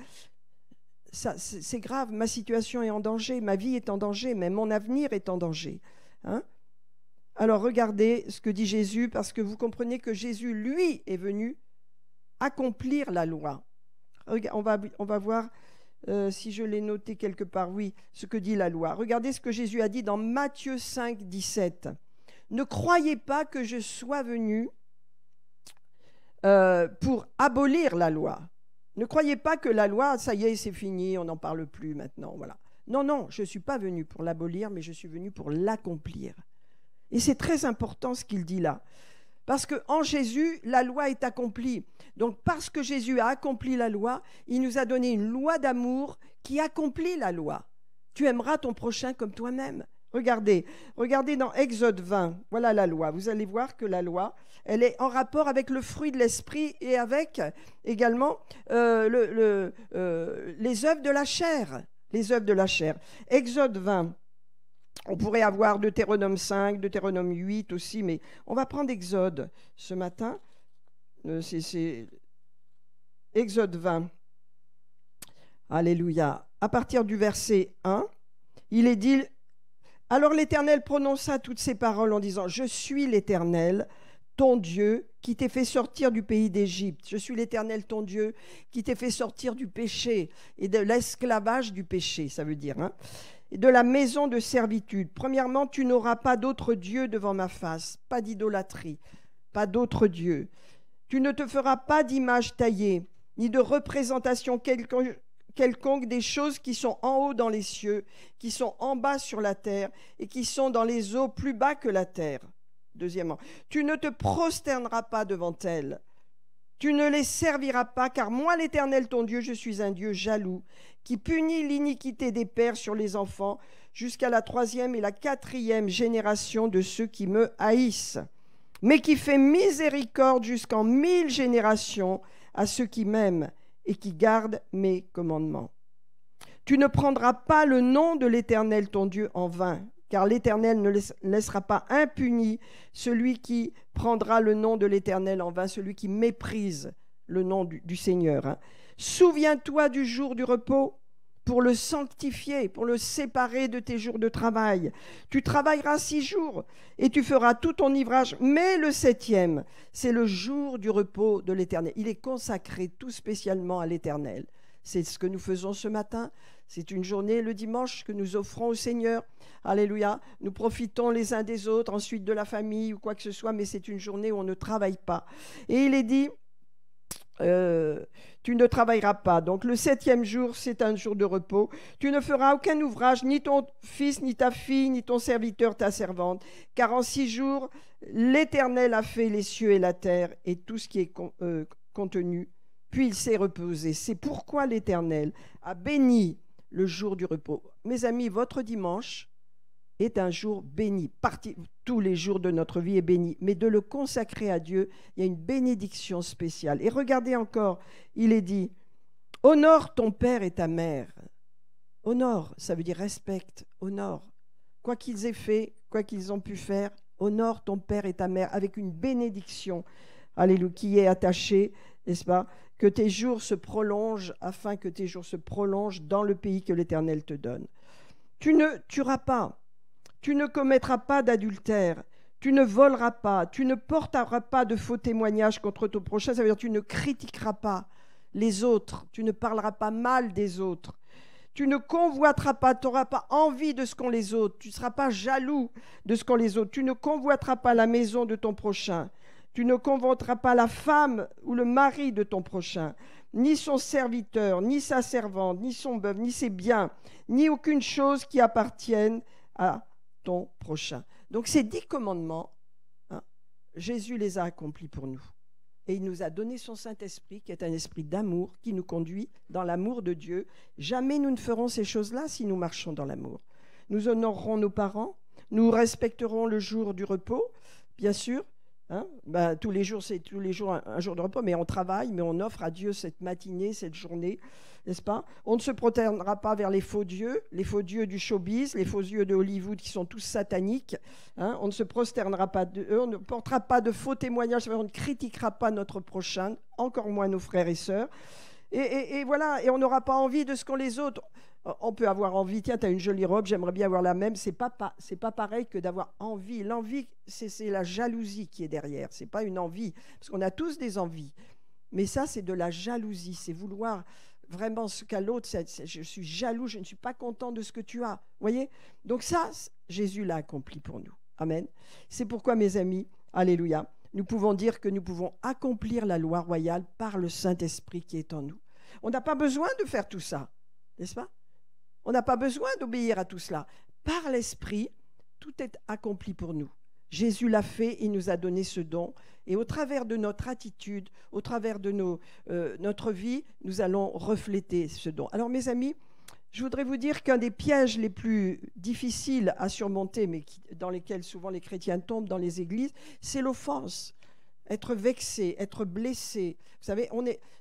c'est grave. Ma situation est en danger, ma vie est en danger, même mon avenir est en danger. Hein? Alors regardez ce que dit Jésus, parce que vous comprenez que Jésus, lui, est venu accomplir la loi. On va voir... si je l'ai noté quelque part, oui, ce que dit la loi. Regardez ce que Jésus a dit dans Matthieu 5, 17. Ne croyez pas que je sois venu pour abolir la loi. Ne croyez pas que la loi, ça y est, c'est fini, on n'en parle plus maintenant. Voilà. Non, non, je ne suis pas venu pour l'abolir, mais je suis venu pour l'accomplir. Et c'est très important ce qu'il dit là. Parce qu'en Jésus, la loi est accomplie. Donc, parce que Jésus a accompli la loi, il nous a donné une loi d'amour qui accomplit la loi. Tu aimeras ton prochain comme toi-même. Regardez dans Exode 20, voilà la loi. Vous allez voir que la loi, elle est en rapport avec le fruit de l'esprit et avec également les œuvres de la chair. Les œuvres de la chair. Exode 20. On pourrait avoir Deutéronome 5, Deutéronome 8 aussi, mais on va prendre Exode ce matin. C'est Exode 20. Alléluia. À partir du verset 1, il est dit... Alors l'Éternel prononça toutes ces paroles en disant « Je suis l'Éternel, ton Dieu, qui t'ai fait sortir du pays d'Égypte. Je suis l'Éternel, ton Dieu, qui t'ai fait sortir du péché et de l'esclavage du péché. » Ça veut dire, hein, de la maison de servitude. Premièrement, tu n'auras pas d'autre Dieu devant ma face, pas d'idolâtrie, pas d'autre Dieu. Tu ne te feras pas d'image taillée, ni de représentation quelconque des choses qui sont en haut dans les cieux, qui sont en bas sur la terre et qui sont dans les eaux plus bas que la terre. Deuxièmement, tu ne te prosterneras pas devant elles. Tu ne les serviras pas, car moi, l'Éternel, ton Dieu, je suis un Dieu jaloux, qui punit l'iniquité des pères sur les enfants jusqu'à la 3e et la 4e génération de ceux qui me haïssent, mais qui fait miséricorde jusqu'en 1000 générations à ceux qui m'aiment et qui gardent mes commandements. Tu ne prendras pas le nom de l'Éternel, ton Dieu, en vain, car l'Éternel ne laissera pas impuni celui qui prendra le nom de l'Éternel en vain, celui qui méprise le nom du Seigneur. Hein. Souviens-toi du jour du repos pour le sanctifier, pour le séparer de tes jours de travail. Tu travailleras 6 jours et tu feras tout ton ouvrage, mais le 7e, c'est le jour du repos de l'Éternel. Il est consacré tout spécialement à l'Éternel. C'est ce que nous faisons ce matin. C'est une journée, le dimanche, que nous offrons au Seigneur. Alléluia. Nous profitons les uns des autres, ensuite de la famille ou quoi que ce soit, mais c'est une journée où on ne travaille pas. Et il est dit... tu ne travailleras pas. Donc le 7e jour, c'est un jour de repos. Tu ne feras aucun ouvrage, ni ton fils, ni ta fille, ni ton serviteur, ta servante. Car en 6 jours, l'Éternel a fait les cieux et la terre et tout ce qui est contenu. Puis il s'est reposé. C'est pourquoi l'Éternel a béni le jour du repos. Mes amis, votre dimanche est un jour béni. Tous les jours de notre vie est béni. Mais de le consacrer à Dieu, il y a une bénédiction spéciale. Et regardez encore, il est dit, honore ton père et ta mère. Honore, ça veut dire respecte, honore. Quoi qu'ils aient fait, quoi qu'ils ont pu faire, honore ton père et ta mère avec une bénédiction, alléluia, qui est attachée, n'est-ce pas? Que tes jours se prolongent, afin que tes jours se prolongent dans le pays que l'Éternel te donne. Tu ne tueras pas. Tu ne commettras pas d'adultère, tu ne voleras pas, tu ne porteras pas de faux témoignages contre ton prochain, ça veut dire tu ne critiqueras pas les autres, tu ne parleras pas mal des autres, tu ne convoiteras pas, tu n'auras pas envie de ce qu'ont les autres, tu ne seras pas jaloux de ce qu'ont les autres, tu ne convoiteras pas la maison de ton prochain, tu ne convoiteras pas la femme ou le mari de ton prochain, ni son serviteur, ni sa servante, ni son bœuf, ni ses biens, ni aucune chose qui appartienne à ton prochain. Donc ces 10 commandements, Jésus les a accomplis pour nous. Et il nous a donné son Saint-Esprit, qui est un esprit d'amour, qui nous conduit dans l'amour de Dieu. Jamais nous ne ferons ces choses-là si nous marchons dans l'amour. Nous honorerons nos parents, nous respecterons le jour du repos, bien sûr. Tous les jours, c'est tous les jours un jour de repos, mais on travaille, mais on offre à Dieu cette matinée, cette journée, n'est-ce pas? On ne se prosternera pas vers les faux dieux du showbiz, les faux dieux de Hollywood qui sont tous sataniques. On ne se prosternera pas d'eux, on ne portera pas de faux témoignages, on ne critiquera pas notre prochain, encore moins nos frères et sœurs. Et voilà, et on n'aura pas envie de ce qu'ont les autres. On peut avoir envie, tiens, tu as une jolie robe, j'aimerais bien avoir la même. C'est pas pareil que d'avoir envie. L'envie, c'est la jalousie qui est derrière. C'est pas une envie, parce qu'on a tous des envies. Mais ça, c'est de la jalousie. C'est vouloir vraiment ce qu'a l'autre. Je suis jaloux, je ne suis pas content de ce que tu as. Vous voyez? Donc ça, Jésus l'a accompli pour nous. Amen. C'est pourquoi, mes amis, alléluia, nous pouvons dire que nous pouvons accomplir la loi royale par le Saint-Esprit qui est en nous. On n'a pas besoin de faire tout ça, n'est-ce pas? On n'a pas besoin d'obéir à tout cela. Par l'Esprit, tout est accompli pour nous. Jésus l'a fait, il nous a donné ce don. Et au travers de notre attitude, au travers de notre vie, nous allons refléter ce don. Alors mes amis, je voudrais vous dire qu'un des pièges les plus difficiles à surmonter, mais dans lesquels souvent les chrétiens tombent dans les églises, c'est l'offense. Être vexé, être blessé. Vous savez,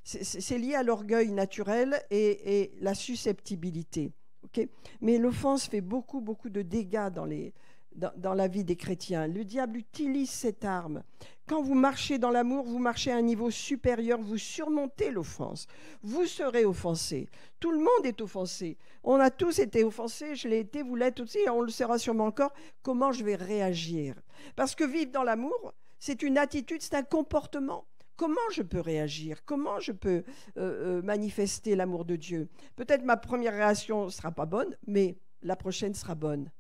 c'est lié à l'orgueil naturel et la susceptibilité. Okay? Mais l'offense fait beaucoup de dégâts dans la vie des chrétiens. Le diable utilise cette arme. Quand vous marchez dans l'amour, vous marchez à un niveau supérieur, vous surmontez l'offense. Vous serez offensé. Tout le monde est offensé. On a tous été offensés, je l'ai été, vous l'êtes aussi, et on le sera sûrement encore. Comment je vais réagir? Parce que vivre dans l'amour, c'est une attitude, c'est un comportement. Comment je peux réagir? Comment je peux manifester l'amour de Dieu? Peut-être ma première réaction ne sera pas bonne, mais la prochaine sera bonne.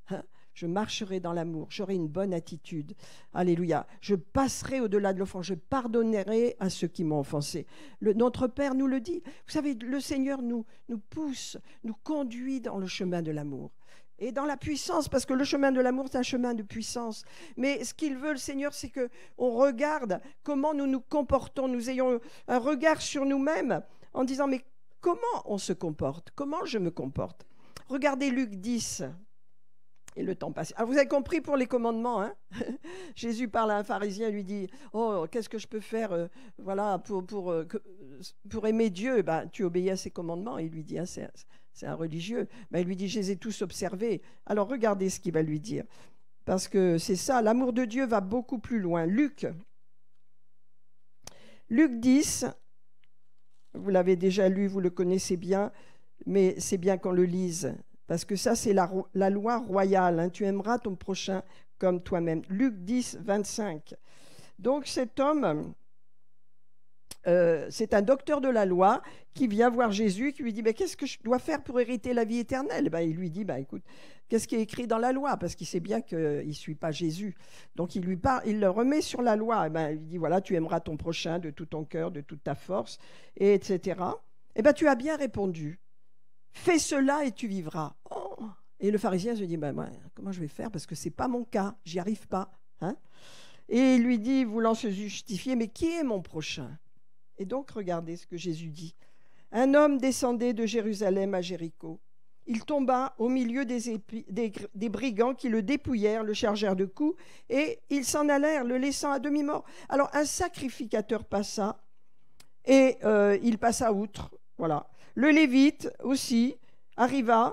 Je marcherai dans l'amour, j'aurai une bonne attitude. Alléluia. Je passerai au-delà de l'offense, je pardonnerai à ceux qui m'ont offensé. Notre Père nous le dit. Vous savez, le Seigneur nous pousse, nous conduit dans le chemin de l'amour. Et dans la puissance, parce que le chemin de l'amour, c'est un chemin de puissance. Mais ce qu'il veut, le Seigneur, c'est qu'on regarde comment nous nous comportons, nous ayons un regard sur nous-mêmes en disant, mais comment on se comporte? Comment je me comporte? Regardez Luc 10. Et le temps passe. Alors vous avez compris pour les commandements, hein? Jésus parle à un pharisien, lui dit, oh, qu'est-ce que je peux faire voilà, pour aimer Dieu? Tu obéis à ses commandements. Il lui dit, c'est un religieux. Il lui dit, je les ai tous observés. Alors regardez ce qu'il va lui dire. Parce que c'est ça, l'amour de Dieu va beaucoup plus loin. Luc 10, vous l'avez déjà lu, vous le connaissez bien. mais c'est bien qu'on le lise, parce que ça, c'est la loi royale, hein. Tu aimeras ton prochain comme toi-même. Luc 10, 25. Donc cet homme, c'est un docteur de la loi qui vient voir Jésus, qui lui dit, qu'est-ce que je dois faire pour hériter la vie éternelle? Il lui dit, écoute, qu'est-ce qui est écrit dans la loi? Parce qu'il sait bien qu'il ne suit pas Jésus. Donc il lui parle, il le remet sur la loi. Il lui dit, voilà, tu aimeras ton prochain de tout ton cœur, de toute ta force, et etc. Tu as bien répondu. Fais cela et tu vivras. Oh. Et le pharisien se dit, comment je vais faire? Parce que ce n'est pas mon cas, j'y arrive pas. Hein? Et il lui dit, voulant se justifier, mais qui est mon prochain? Et donc, regardez ce que Jésus dit. Un homme descendait de Jérusalem à Jéricho. Il tomba au milieu des brigands qui le dépouillèrent, le chargèrent de coups, et ils s'en allèrent, le laissant à demi-mort. Alors, un sacrificateur passa, et il passa outre. Voilà. Le Lévite aussi arriva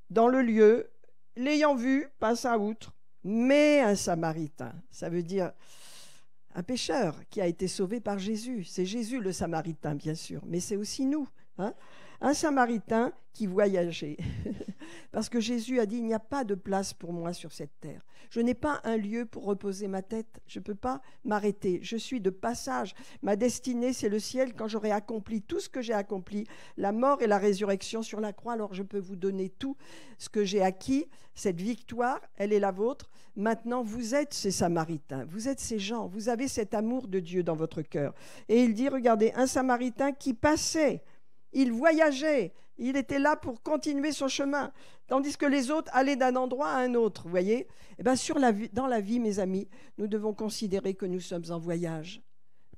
dans le lieu, l'ayant vu, passa outre. Mais un Samaritain, ça veut dire un pécheur qui a été sauvé par Jésus. C'est Jésus le Samaritain, bien sûr, mais c'est aussi nous. Hein? Un Samaritain qui voyageait. Parce que Jésus a dit, il n'y a pas de place pour moi sur cette terre. Je n'ai pas un lieu pour reposer ma tête. Je ne peux pas m'arrêter. Je suis de passage. Ma destinée, c'est le ciel. Quand j'aurai accompli tout ce que j'ai accompli, la mort et la résurrection sur la croix, alors je peux vous donner tout ce que j'ai acquis. Cette victoire, elle est la vôtre. Maintenant, vous êtes ces Samaritains. Vous êtes ces gens. Vous avez cet amour de Dieu dans votre cœur. Et il dit, regardez, un Samaritain qui passait. Il voyageait, il était là pour continuer son chemin, tandis que les autres allaient d'un endroit à un autre, vous voyez. Dans la vie, mes amis, nous devons considérer que nous sommes en voyage,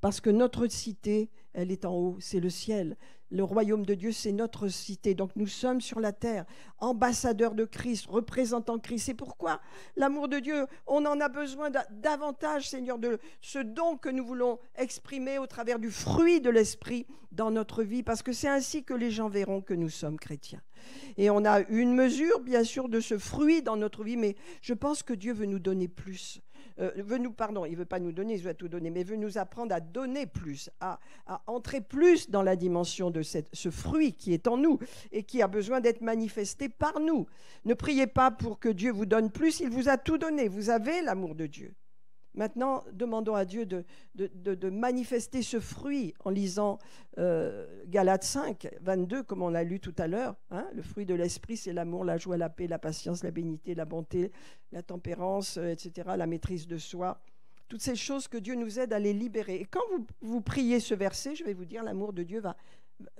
parce que notre cité, elle est en haut, c'est le ciel. Le royaume de Dieu, c'est notre cité. Donc nous sommes sur la terre, ambassadeurs de Christ, représentant Christ. C'est pourquoi l'amour de Dieu, on en a besoin davantage, Seigneur, de ce don que nous voulons exprimer au travers du fruit de l'Esprit dans notre vie, parce que c'est ainsi que les gens verront que nous sommes chrétiens. Et on a une mesure, bien sûr, de ce fruit dans notre vie, mais je pense que Dieu veut nous donner plus. Il ne veut pas nous donner, il veut tout donner, mais veut nous apprendre à donner plus, à entrer plus dans la dimension de ce fruit qui est en nous et qui a besoin d'être manifesté par nous. Ne priez pas pour que Dieu vous donne plus, il vous a tout donné, vous avez l'amour de Dieu. Maintenant, demandons à Dieu de manifester ce fruit en lisant Galates 5, 22, comme on l'a lu tout à l'heure. Hein, le fruit de l'esprit, c'est l'amour, la joie, la paix, la patience, la bénignité, la bonté, la tempérance, etc., la maîtrise de soi. Toutes ces choses que Dieu nous aide à les libérer. Et quand vous priez ce verset, je vais vous dire, l'amour de Dieu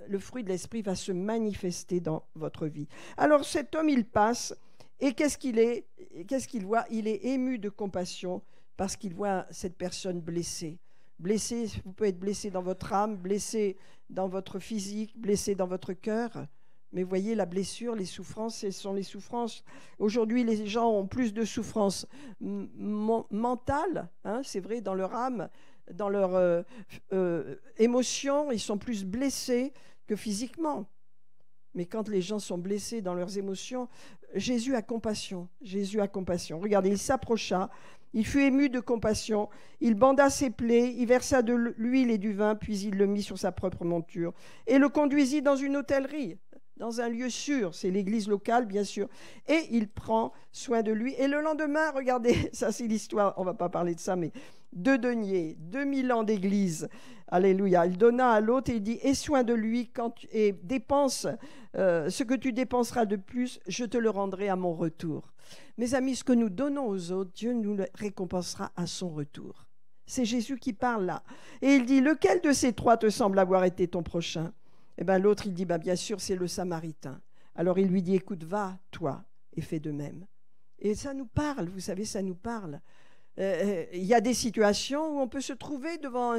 le fruit de l'esprit va se manifester dans votre vie. Alors cet homme, il passe, et qu'est-ce qu'il voit? Il est ému de compassion, parce qu'il voit cette personne blessée. Blessé, vous pouvez être blessé dans votre âme, blessé dans votre physique, blessé dans votre cœur. Mais voyez, la blessure, les souffrances, ce sont les souffrances. Aujourd'hui, les gens ont plus de souffrances mentales, hein, c'est vrai, dans leur âme, dans leurs émotions, ils sont plus blessés que physiquement. Mais quand les gens sont blessés dans leurs émotions, Jésus a compassion. Jésus a compassion. Regardez, il s'approcha. Il fut ému de compassion, il banda ses plaies, il versa de l'huile et du vin, puis il le mit sur sa propre monture et le conduisit dans une hôtellerie, dans un lieu sûr, c'est l'église locale bien sûr, et il prend soin de lui. Et le lendemain, regardez, ça c'est l'histoire, on ne va pas parler de ça, mais 2 deniers, 2000 ans d'église, alléluia. Il donna à l'autre et il dit, aie soin de lui et dépense ce que tu dépenseras de plus, je te le rendrai à mon retour. Mes amis, ce que nous donnons aux autres, Dieu nous le récompensera à son retour. C'est Jésus qui parle là. Et il dit, lequel de ces 3 te semble avoir été ton prochain? Eh bien l'autre, il dit, bien sûr, c'est le Samaritain. Alors il lui dit, écoute, va, toi, et fais de même. Et ça nous parle, vous savez, ça nous parle. Il y a des situations où on peut se trouver devant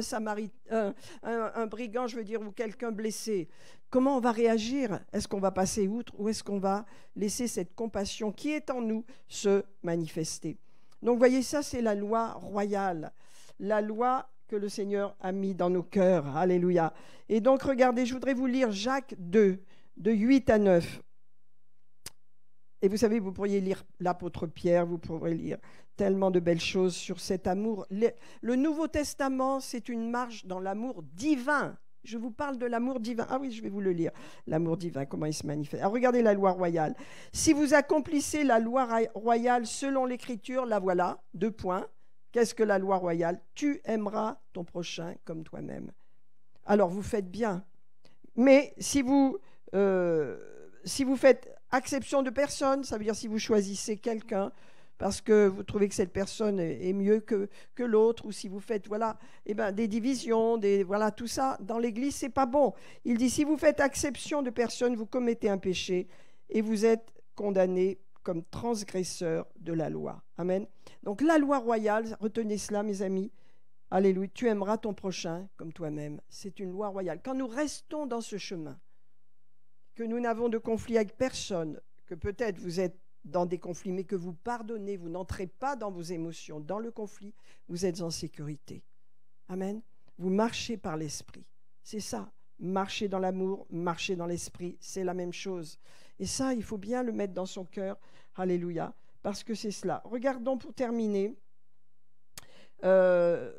un brigand, je veux dire, ou quelqu'un blessé. Comment on va réagir? Est-ce qu'on va passer outre ou est-ce qu'on va laisser cette compassion qui est en nous se manifester? Donc, vous voyez, ça, c'est la loi royale, la loi que le Seigneur a mis dans nos cœurs. Alléluia. Et donc, regardez, je voudrais vous lire Jacques 2, de 8 à 9. Et vous savez, vous pourriez lire l'apôtre Pierre, vous pourriez lire tellement de belles choses sur cet amour. Le Nouveau Testament, c'est une marche dans l'amour divin. Je vous parle de l'amour divin. Ah oui, je vais vous le lire. L'amour divin, comment il se manifeste. Alors regardez la loi royale. Si vous accomplissez la loi royale selon l'Écriture, la voilà, 2 points. Qu'est-ce que la loi royale? Tu aimeras ton prochain comme toi-même. Alors vous faites bien. Mais si vous faites exception de personne, ça veut dire si vous choisissez quelqu'un parce que vous trouvez que cette personne est mieux que l'autre, ou si vous faites des divisions, tout ça, dans l'Église, c'est pas bon. Il dit, si vous faites exception de personne, vous commettez un péché et vous êtes condamné comme transgresseur de la loi. Amen. Donc la loi royale, retenez cela, mes amis. Alléluia, tu aimeras ton prochain comme toi-même. C'est une loi royale. Quand nous restons dans ce chemin, que nous n'avons de conflit avec personne, que peut-être vous êtes dans des conflits, mais que vous pardonnez, vous n'entrez pas dans vos émotions, dans le conflit, vous êtes en sécurité. Amen. Vous marchez par l'esprit. C'est ça. Marcher dans l'amour, marcher dans l'esprit, c'est la même chose. Et ça, il faut bien le mettre dans son cœur. Alléluia. Parce que c'est cela. Regardons pour terminer 1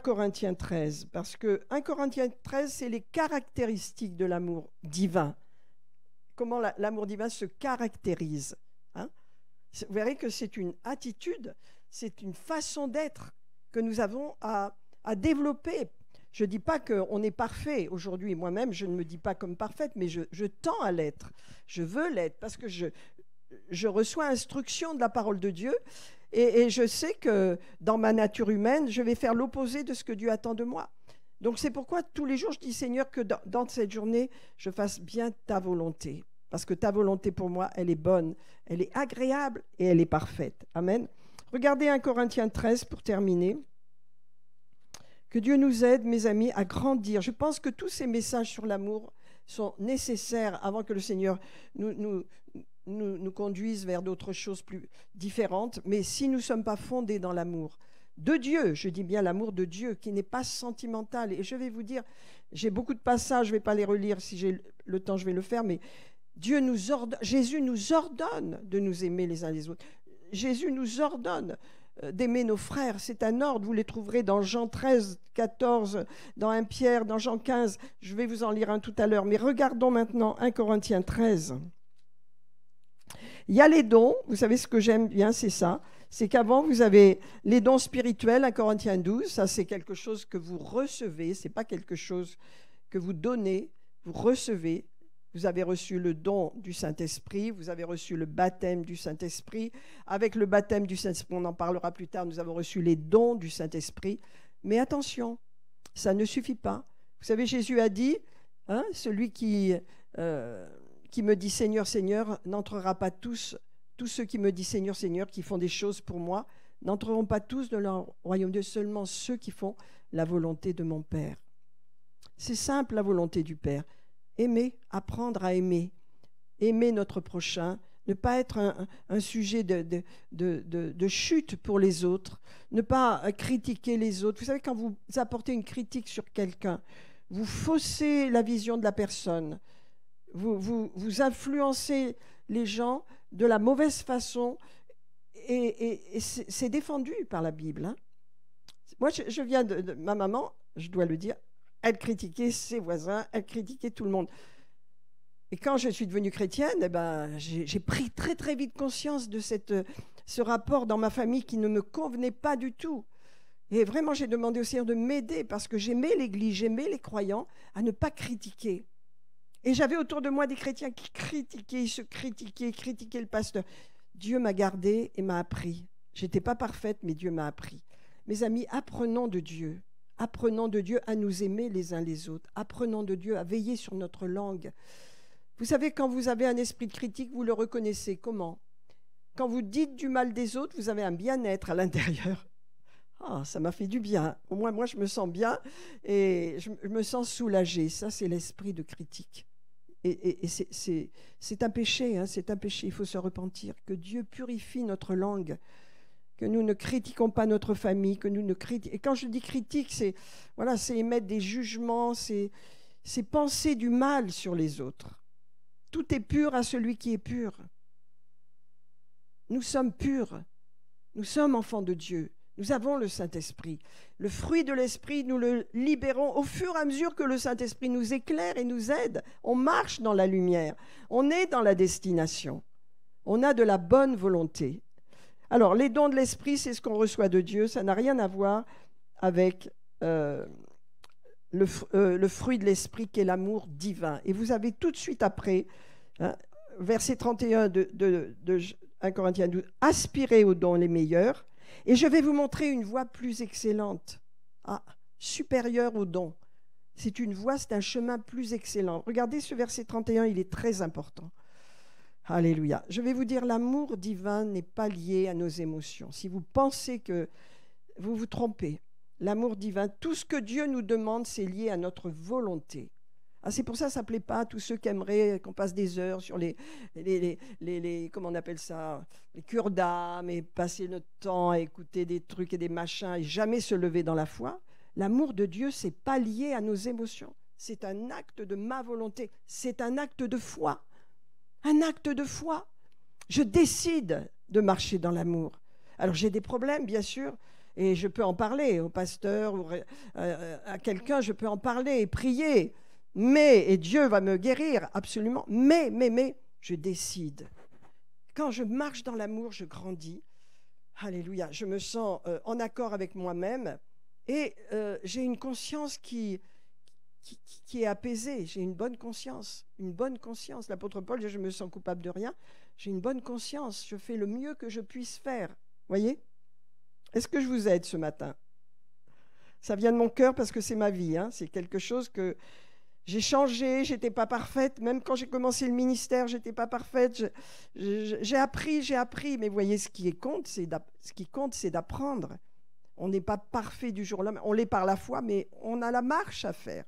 Corinthiens 13. Parce que 1 Corinthiens 13, c'est les caractéristiques de l'amour divin. Comment l'amour divin se caractérise. Vous verrez que c'est une attitude, c'est une façon d'être que nous avons à développer. Je ne dis pas qu'on est parfait aujourd'hui. Moi-même, je ne me dis pas comme parfaite, mais je tends à l'être. Je veux l'être parce que je reçois instruction de la parole de Dieu et je sais que dans ma nature humaine, je vais faire l'opposé de ce que Dieu attend de moi. Donc c'est pourquoi tous les jours, je dis Seigneur que dans cette journée, je fasse bien ta volonté. Parce que ta volonté pour moi, elle est bonne, elle est agréable et elle est parfaite. Amen. Regardez 1 Corinthiens 13 pour terminer. Que Dieu nous aide, mes amis, à grandir. Je pense que tous ces messages sur l'amour sont nécessaires avant que le Seigneur nous conduise vers d'autres choses plus différentes. Mais si nous ne sommes pas fondés dans l'amour de Dieu, je dis bien l'amour de Dieu, qui n'est pas sentimental. Et je vais vous dire, j'ai beaucoup de passages, je ne vais pas les relire, si j'ai le temps, je vais le faire, mais Jésus nous ordonne de nous aimer les uns les autres. Jésus nous ordonne d'aimer nos frères. C'est un ordre. Vous les trouverez dans Jean 13, 14, dans 1 Pierre, dans Jean 15. Je vais vous en lire un tout à l'heure. Mais regardons maintenant 1 Corinthiens 13. Il y a les dons. Vous savez ce que j'aime bien, c'est ça. C'est qu'avant, vous avez les dons spirituels, 1 Corinthiens 12. Ça, c'est quelque chose que vous recevez. Ce n'est pas quelque chose que vous donnez. Vous recevez. Vous avez reçu le don du Saint-Esprit, vous avez reçu le baptême du Saint-Esprit. Avec le baptême du Saint-Esprit, on en parlera plus tard, nous avons reçu les dons du Saint-Esprit. Mais attention, ça ne suffit pas. Vous savez, Jésus a dit, celui qui me dit Seigneur, Seigneur, n'entrera pas tous ceux qui me disent Seigneur, Seigneur, qui font des choses pour moi, n'entreront pas tous dans le royaume de Dieu, seulement ceux qui font la volonté de mon Père. C'est simple, la volonté du Père. Aimer, apprendre à aimer notre prochain, ne pas être un sujet de chute pour les autres, ne pas critiquer les autres. Vous savez, quand vous apportez une critique sur quelqu'un, vous faussez la vision de la personne, vous influencez les gens de la mauvaise façon et c'est défendu par la Bible. Moi, je viens de ma maman, je dois le dire, elle critiquait ses voisins, elle critiquait tout le monde. Et quand je suis devenue chrétienne, j'ai pris très très vite conscience de ce rapport dans ma famille qui ne me convenait pas du tout. Et vraiment, j'ai demandé au Seigneur de m'aider parce que j'aimais l'Église, j'aimais les croyants, à ne pas critiquer. Et j'avais autour de moi des chrétiens qui critiquaient le pasteur. Dieu m'a gardée et m'a appris. Je n'étais pas parfaite, mais Dieu m'a appris. Mes amis, apprenons de Dieu. Apprenons de Dieu à nous aimer les uns les autres. Apprenons de Dieu à veiller sur notre langue. Vous savez, quand vous avez un esprit de critique, vous le reconnaissez. Comment? Quand vous dites du mal des autres, vous avez un bien-être à l'intérieur. Ah, ça m'a fait du bien. Au moins, moi, je me sens bien et je me sens soulagée. Ça, c'est l'esprit de critique. Et c'est un péché, c'est un péché. Il faut se repentir. Que Dieu purifie notre langue. Que nous ne critiquons pas notre famille, que nous ne critiquons. Et quand je dis critique, c'est émettre des jugements, c'est penser du mal sur les autres. Tout est pur à celui qui est pur. Nous sommes purs, nous sommes enfants de Dieu. Nous avons le Saint-Esprit. Le fruit de l'Esprit, nous le libérons au fur et à mesure que le Saint-Esprit nous éclaire et nous aide. On marche dans la lumière. On est dans la destination. On a de la bonne volonté. Alors, les dons de l'Esprit, c'est ce qu'on reçoit de Dieu. Ça n'a rien à voir avec le fruit de l'Esprit qui est l'amour divin. Et vous avez tout de suite après, verset 31 de 1 Corinthiens 12, « Aspirez aux dons les meilleurs. Et je vais vous montrer une voie plus excellente, supérieure aux dons. C'est une voie, c'est un chemin plus excellent. » Regardez ce verset 31, il est très important. Alléluia. Je vais vous dire, l'amour divin n'est pas lié à nos émotions. Si vous pensez que vous vous trompez, l'amour divin, tout ce que Dieu nous demande, c'est lié à notre volonté. C'est pour ça que ça ne plaît pas à tous ceux qui aimeraient qu'on passe des heures sur les comment on appelle ça, les cures d'âme et passer notre temps à écouter des trucs et des machins et jamais se lever dans la foi. L'amour de Dieu, ce n'est pas lié à nos émotions. C'est un acte de ma volonté. C'est un acte de foi. Un acte de foi. Je décide de marcher dans l'amour. Alors j'ai des problèmes, bien sûr, et je peux en parler au pasteur ou à quelqu'un, je peux en parler et prier. Et Dieu va me guérir, absolument. Mais, je décide. Quand je marche dans l'amour, je grandis. Alléluia. Je me sens en accord avec moi-même et j'ai une conscience qui est apaisée. J'ai une bonne conscience. Une bonne conscience. L'apôtre Paul dit, je me sens coupable de rien. J'ai une bonne conscience. Je fais le mieux que je puisse faire. Voyez ? Est-ce que je vous aide ce matin ? Ça vient de mon cœur parce que c'est ma vie. C'est quelque chose que... J'ai changé, je n'étais pas parfaite. Même quand j'ai commencé le ministère, je n'étais pas parfaite. J'ai appris. Mais vous voyez, ce qui compte, c'est d'apprendre. On n'est pas parfait du jour au lendemain. On l'est par la foi, mais on a la marche à faire.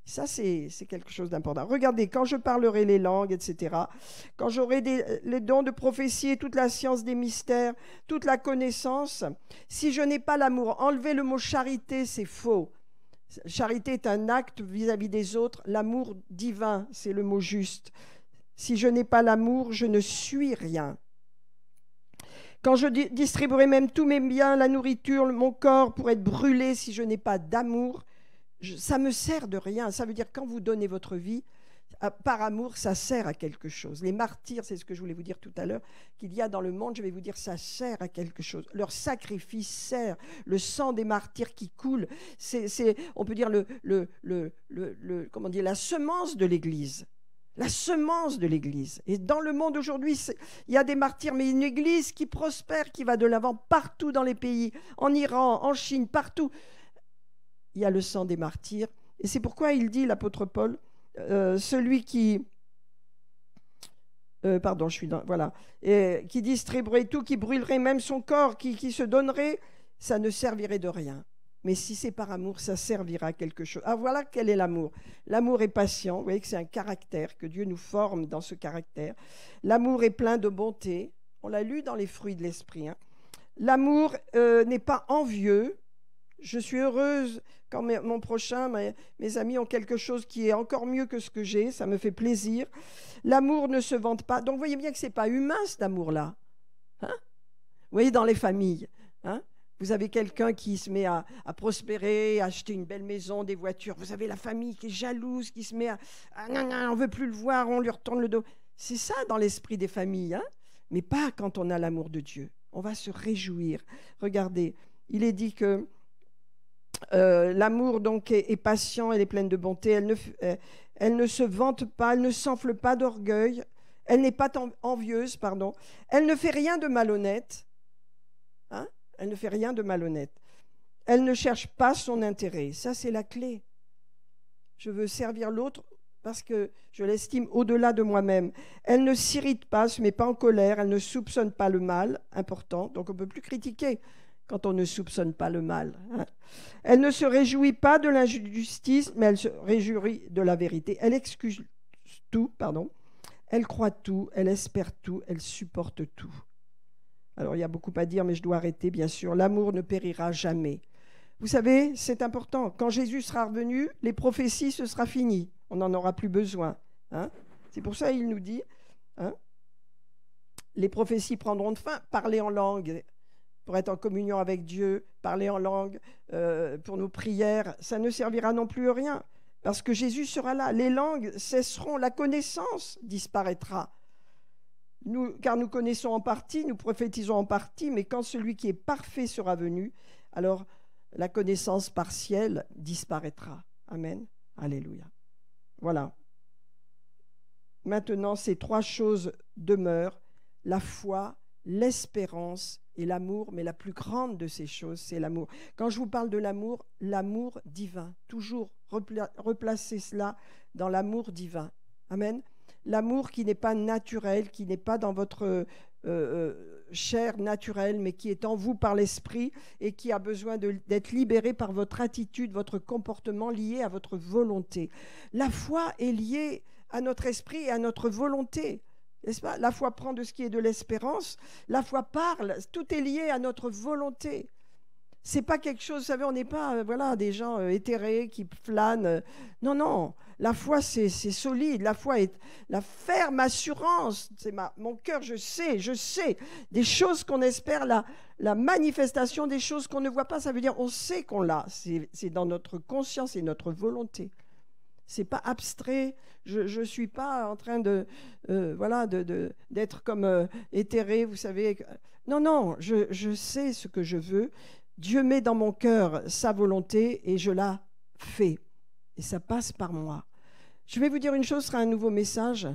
Ça, c'est quelque chose d'important. Regardez, quand je parlerai les langues, etc., quand j'aurai les dons de prophétie et toute la science des mystères, toute la connaissance, si je n'ai pas l'amour, enlever le mot charité, c'est faux. Charité est un acte vis-à-vis des autres. L'amour divin, c'est le mot juste. Si je n'ai pas l'amour, je ne suis rien. Quand je distribuerai même tous mes biens, la nourriture, mon corps pour être brûlé, si je n'ai pas d'amour, ça me sert de rien. Ça veut dire quand vous donnez votre vie, par amour, ça sert à quelque chose. Les martyrs, c'est ce que je voulais vous dire tout à l'heure, qu'il y a dans le monde, je vais vous dire, ça sert à quelque chose. Leur sacrifice sert. Le sang des martyrs qui coule, c'est on peut dire, comment dire, la semence de l'Église. La semence de l'Église. Et dans le monde aujourd'hui, il y a des martyrs, mais une Église qui prospère, qui va de l'avant partout dans les pays, en Iran, en Chine, partout. Il y a le sang des martyrs. Et c'est pourquoi il dit, l'apôtre Paul, celui qui qui distribuerait tout, qui brûlerait même son corps, qui se donnerait, ça ne servirait de rien. Mais si c'est par amour, ça servira à quelque chose. Voilà quel est l'amour. L'amour est patient. Vous voyez que c'est un caractère, que Dieu nous forme dans ce caractère. L'amour est plein de bonté. On l'a lu dans les fruits de l'esprit. L'amour n'est pas envieux. Je suis heureuse quand mon prochain, mes amis ont quelque chose qui est encore mieux que ce que j'ai. Ça me fait plaisir. L'amour ne se vante pas. Donc, vous voyez bien que ce n'est pas humain, cet amour-là. Vous voyez, dans les familles, vous avez quelqu'un qui se met à prospérer, à acheter une belle maison, des voitures. Vous avez la famille qui est jalouse, qui se met on ne veut plus le voir, on lui retourne le dos. C'est ça dans l'esprit des familles, mais pas quand on a l'amour de Dieu. On va se réjouir. Regardez, il est dit que l'amour donc est patient, elle est pleine de bonté, elle ne se vante pas, elle ne s'enfle pas d'orgueil, elle n'est pas envieuse, elle ne fait rien de malhonnête. Elle ne fait rien de malhonnête. Elle ne cherche pas son intérêt. Ça, c'est la clé. Je veux servir l'autre parce que je l'estime au-delà de moi-même. Elle ne s'irrite pas, ne se met pas en colère, elle ne soupçonne pas le mal, important. Donc, on ne peut plus critiquer quand on ne soupçonne pas le mal. Elle ne se réjouit pas de l'injustice, mais elle se réjouit de la vérité. Elle excuse tout, Elle croit tout, elle espère tout, elle supporte tout. Alors, il y a beaucoup à dire, mais je dois arrêter, bien sûr. L'amour ne périra jamais. Vous savez, c'est important. Quand Jésus sera revenu, les prophéties, ce sera fini. On n'en aura plus besoin. C'est pour ça qu'il nous dit, les prophéties prendront de fin. Parler en langue, pour être en communion avec Dieu, parler en langue, pour nos prières, ça ne servira non plus à rien. Parce que Jésus sera là. Les langues cesseront, la connaissance disparaîtra. Car nous connaissons en partie, nous prophétisons en partie, mais quand celui qui est parfait sera venu, alors la connaissance partielle disparaîtra. Amen. Alléluia. Voilà. Maintenant, ces trois choses demeurent, la foi, l'espérance et l'amour, mais la plus grande de ces choses, c'est l'amour. Quand je vous parle de l'amour, l'amour divin, toujours replacer cela dans l'amour divin. Amen. L'amour qui n'est pas naturel, qui n'est pas dans votre chair naturelle, mais qui est en vous par l'esprit et qui a besoin d'être libéré par votre attitude, votre comportement lié à votre volonté. La foi est liée à notre esprit et à notre volonté. N'est-ce pas? La foi prend de ce qui est de l'espérance, la foi parle, tout est lié à notre volonté. C'est pas quelque chose, vous savez, on n'est pas des gens éthérés qui flânent. Non, non, la foi c'est solide, la foi est la ferme assurance. C'est mon cœur, je sais, des choses qu'on espère, la manifestation des choses qu'on ne voit pas, ça veut dire on sait qu'on l'a, c'est dans notre conscience et notre volonté. C'est pas abstrait. Je suis pas en train d'être comme éthéré, vous savez. Non, non, je sais ce que je veux. Dieu met dans mon cœur sa volonté et je la fais. Et ça passe par moi. Je vais vous dire une chose, ce sera un nouveau message,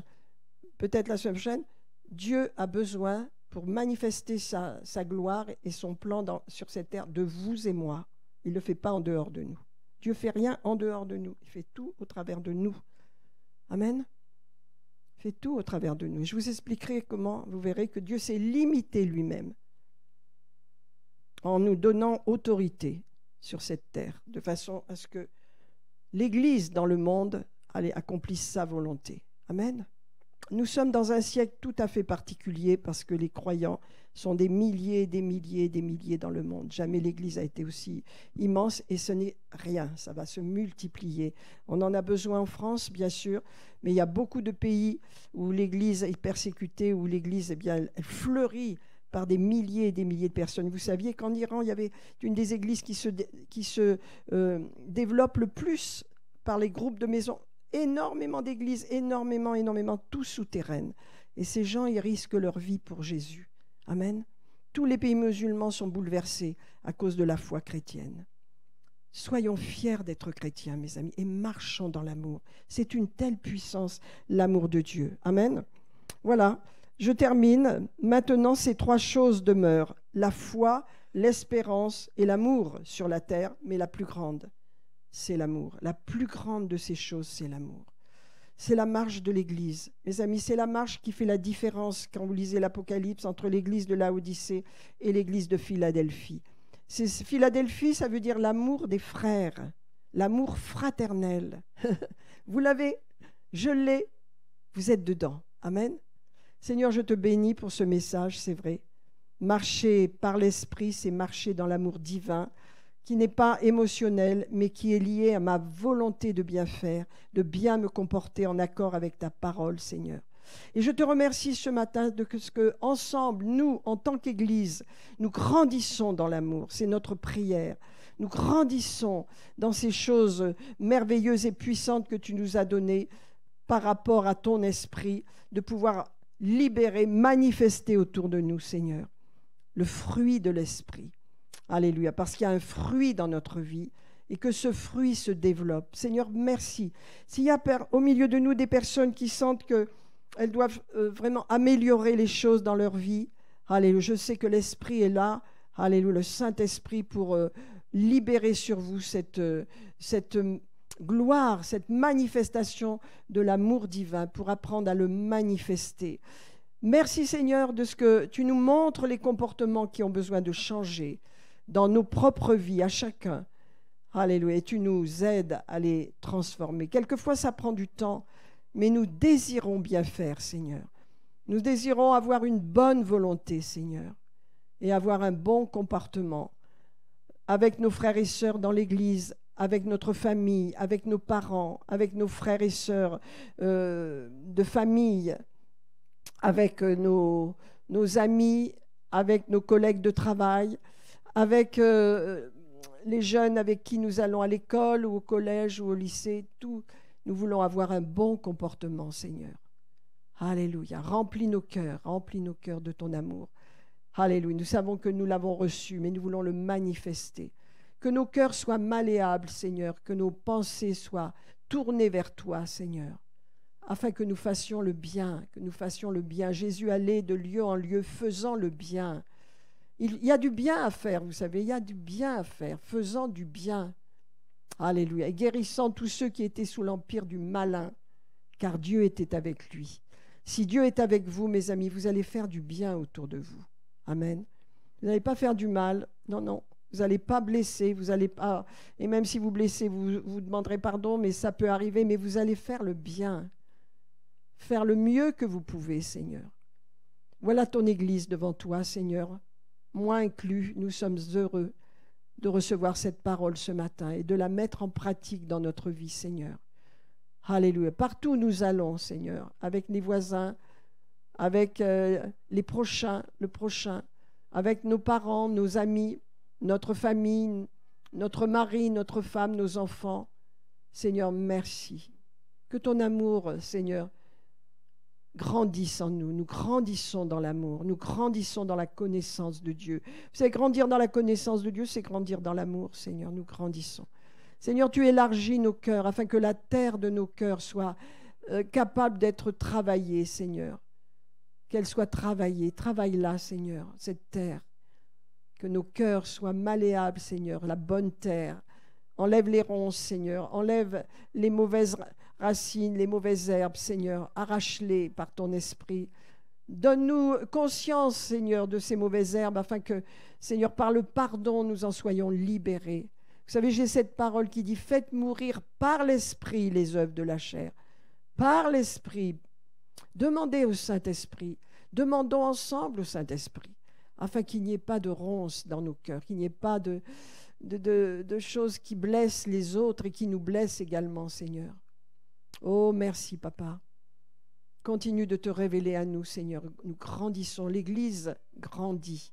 peut-être la semaine prochaine. Dieu a besoin, pour manifester sa gloire et son plan sur cette terre, de vous et moi. Il ne le fait pas en dehors de nous. Dieu ne fait rien en dehors de nous. Il fait tout au travers de nous. Amen. Il fait tout au travers de nous. Je vous expliquerai comment, vous verrez que Dieu s'est limité lui-même en nous donnant autorité sur cette terre, de façon à ce que l'Église dans le monde accomplisse sa volonté. Amen. Nous sommes dans un siècle tout à fait particulier parce que les croyants sont des milliers, des milliers, des milliers dans le monde. Jamais l'Église a été aussi immense et ce n'est rien. Ça va se multiplier. On en a besoin en France, bien sûr, mais il y a beaucoup de pays où l'Église est persécutée, où l'Église, elle fleurit par des milliers et des milliers de personnes. Vous saviez qu'en Iran, il y avait une des églises qui se développe le plus par les groupes de maisons. Énormément d'églises, énormément, tout souterraines. Et ces gens, ils risquent leur vie pour Jésus. Amen. Tous les pays musulmans sont bouleversés à cause de la foi chrétienne. Soyons fiers d'être chrétiens, mes amis, et marchons dans l'amour. C'est une telle puissance, l'amour de Dieu. Amen. Voilà, je termine. Maintenant, ces trois choses demeurent. La foi, l'espérance et l'amour sur la terre, mais la plus grande, c'est l'amour. La plus grande de ces choses, c'est l'amour. C'est la marche de l'Église. Mes amis, c'est la marche qui fait la différence quand vous lisez l'Apocalypse entre l'Église de Laodicée et l'Église de Philadelphie. Philadelphie, ça veut dire l'amour des frères, l'amour fraternel. Vous l'avez, je l'ai, vous êtes dedans. Amen. Seigneur, je te bénis pour ce message, c'est vrai. Marcher par l'Esprit, c'est marcher dans l'amour divin, qui n'est pas émotionnel, mais qui est lié à ma volonté de bien faire, de bien me comporter en accord avec ta parole, Seigneur. Et je te remercie ce matin de ce que, ensemble, nous, en tant qu'Église, nous grandissons dans l'amour. C'est notre prière. Nous grandissons dans ces choses merveilleuses et puissantes que tu nous as données par rapport à ton esprit, de pouvoir libérer, manifester autour de nous, Seigneur, le fruit de l'esprit. Alléluia, parce qu'il y a un fruit dans notre vie et que ce fruit se développe. Seigneur, merci. S'il y a au milieu de nous des personnes qui sentent qu'elles doivent vraiment améliorer les choses dans leur vie, alléluia, je sais que l'Esprit est là, alléluia, le Saint-Esprit pour libérer sur vous cette gloire, cette manifestation de l'amour divin, pour apprendre à le manifester. Merci Seigneur de ce que tu nous montres les comportements qui ont besoin de changer dans nos propres vies, à chacun. Alléluia. Et tu nous aides à les transformer. Quelquefois, ça prend du temps, mais nous désirons bien faire, Seigneur. Nous désirons avoir une bonne volonté, Seigneur, et avoir un bon comportement avec nos frères et sœurs dans l'Église, avec notre famille, avec nos parents, avec nos frères et sœurs de famille, avec nos amis, avec nos collègues de travail, avec les jeunes avec qui nous allons à l'école ou au collège ou au lycée. Tout, nous voulons avoir un bon comportement, Seigneur. Alléluia. Remplis nos cœurs de ton amour. Alléluia. Nous savons que nous l'avons reçu, mais nous voulons le manifester. Que nos cœurs soient malléables, Seigneur, que nos pensées soient tournées vers toi, Seigneur, afin que nous fassions le bien, Jésus allait de lieu en lieu faisant le bien. Il y a du bien à faire, vous savez, il y a du bien à faire, faisant du bien. Alléluia. Et guérissant tous ceux qui étaient sous l'empire du malin, car Dieu était avec lui. Si Dieu est avec vous, mes amis, vous allez faire du bien autour de vous. Amen. Vous n'allez pas faire du mal. Non, non. Vous n'allez pas blesser. Vous allez pas. Et même si vous blessez, vous demanderez pardon, mais ça peut arriver. Mais vous allez faire le bien. Faire le mieux que vous pouvez, Seigneur. Voilà ton Église devant toi, Seigneur. Moi inclus, nous sommes heureux de recevoir cette parole ce matin et de la mettre en pratique dans notre vie, Seigneur. Alléluia. Partout où nous allons, Seigneur, avec les voisins, avec les prochains, le prochain, avec nos parents, nos amis, notre famille, notre mari, notre femme, nos enfants. Seigneur, merci. Que ton amour, Seigneur, grandisse en nous. Nous grandissons dans l'amour. Nous grandissons dans la connaissance de Dieu. Vous savez, grandir dans la connaissance de Dieu, c'est grandir dans l'amour, Seigneur. Nous grandissons. Seigneur, tu élargis nos cœurs afin que la terre de nos cœurs soit capable d'être travaillée, Seigneur. Qu'elle soit travaillée. Travaille-la, Seigneur, cette terre. Que nos cœurs soient malléables, Seigneur, la bonne terre. Enlève les ronces, Seigneur. Enlève les mauvaises racines, les mauvaises herbes, Seigneur. Arrache-les par ton esprit. Donne-nous conscience, Seigneur, de ces mauvaises herbes afin que, Seigneur, par le pardon, nous en soyons libérés. Vous savez, j'ai cette parole qui dit « Faites mourir par l'esprit les œuvres de la chair. » Par l'esprit. Demandez au Saint-Esprit. Demandons ensemble au Saint-Esprit afin qu'il n'y ait pas de ronces dans nos cœurs, qu'il n'y ait pas de choses qui blessent les autres et qui nous blessent également, Seigneur. Oh, merci, Papa. Continue de te révéler à nous, Seigneur. Nous grandissons. L'Église grandit.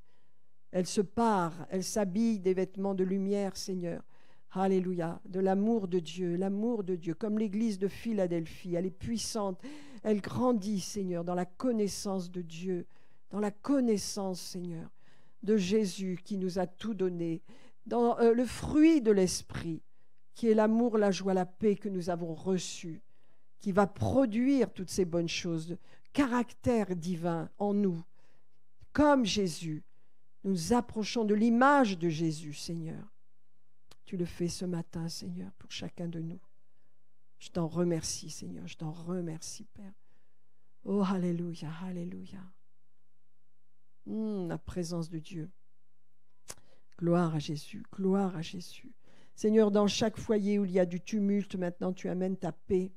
Elle se pare, elle s'habille des vêtements de lumière, Seigneur. Alléluia. De l'amour de Dieu, comme l'Église de Philadelphie. Elle est puissante. Elle grandit, Seigneur, dans la connaissance de Dieu, dans la connaissance, Seigneur, de Jésus qui nous a tout donné, dans le fruit de l'Esprit, qui est l'amour, la joie, la paix que nous avons reçu, qui va produire toutes ces bonnes choses, de caractère divin en nous, comme Jésus. Nous nous approchons de l'image de Jésus, Seigneur. Tu le fais ce matin, Seigneur, pour chacun de nous. Je t'en remercie, Seigneur, je t'en remercie, Père. Oh, alléluia, alléluia. La présence de Dieu. Gloire à Jésus, gloire à Jésus. Seigneur, dans chaque foyer où il y a du tumulte, maintenant tu amènes ta paix.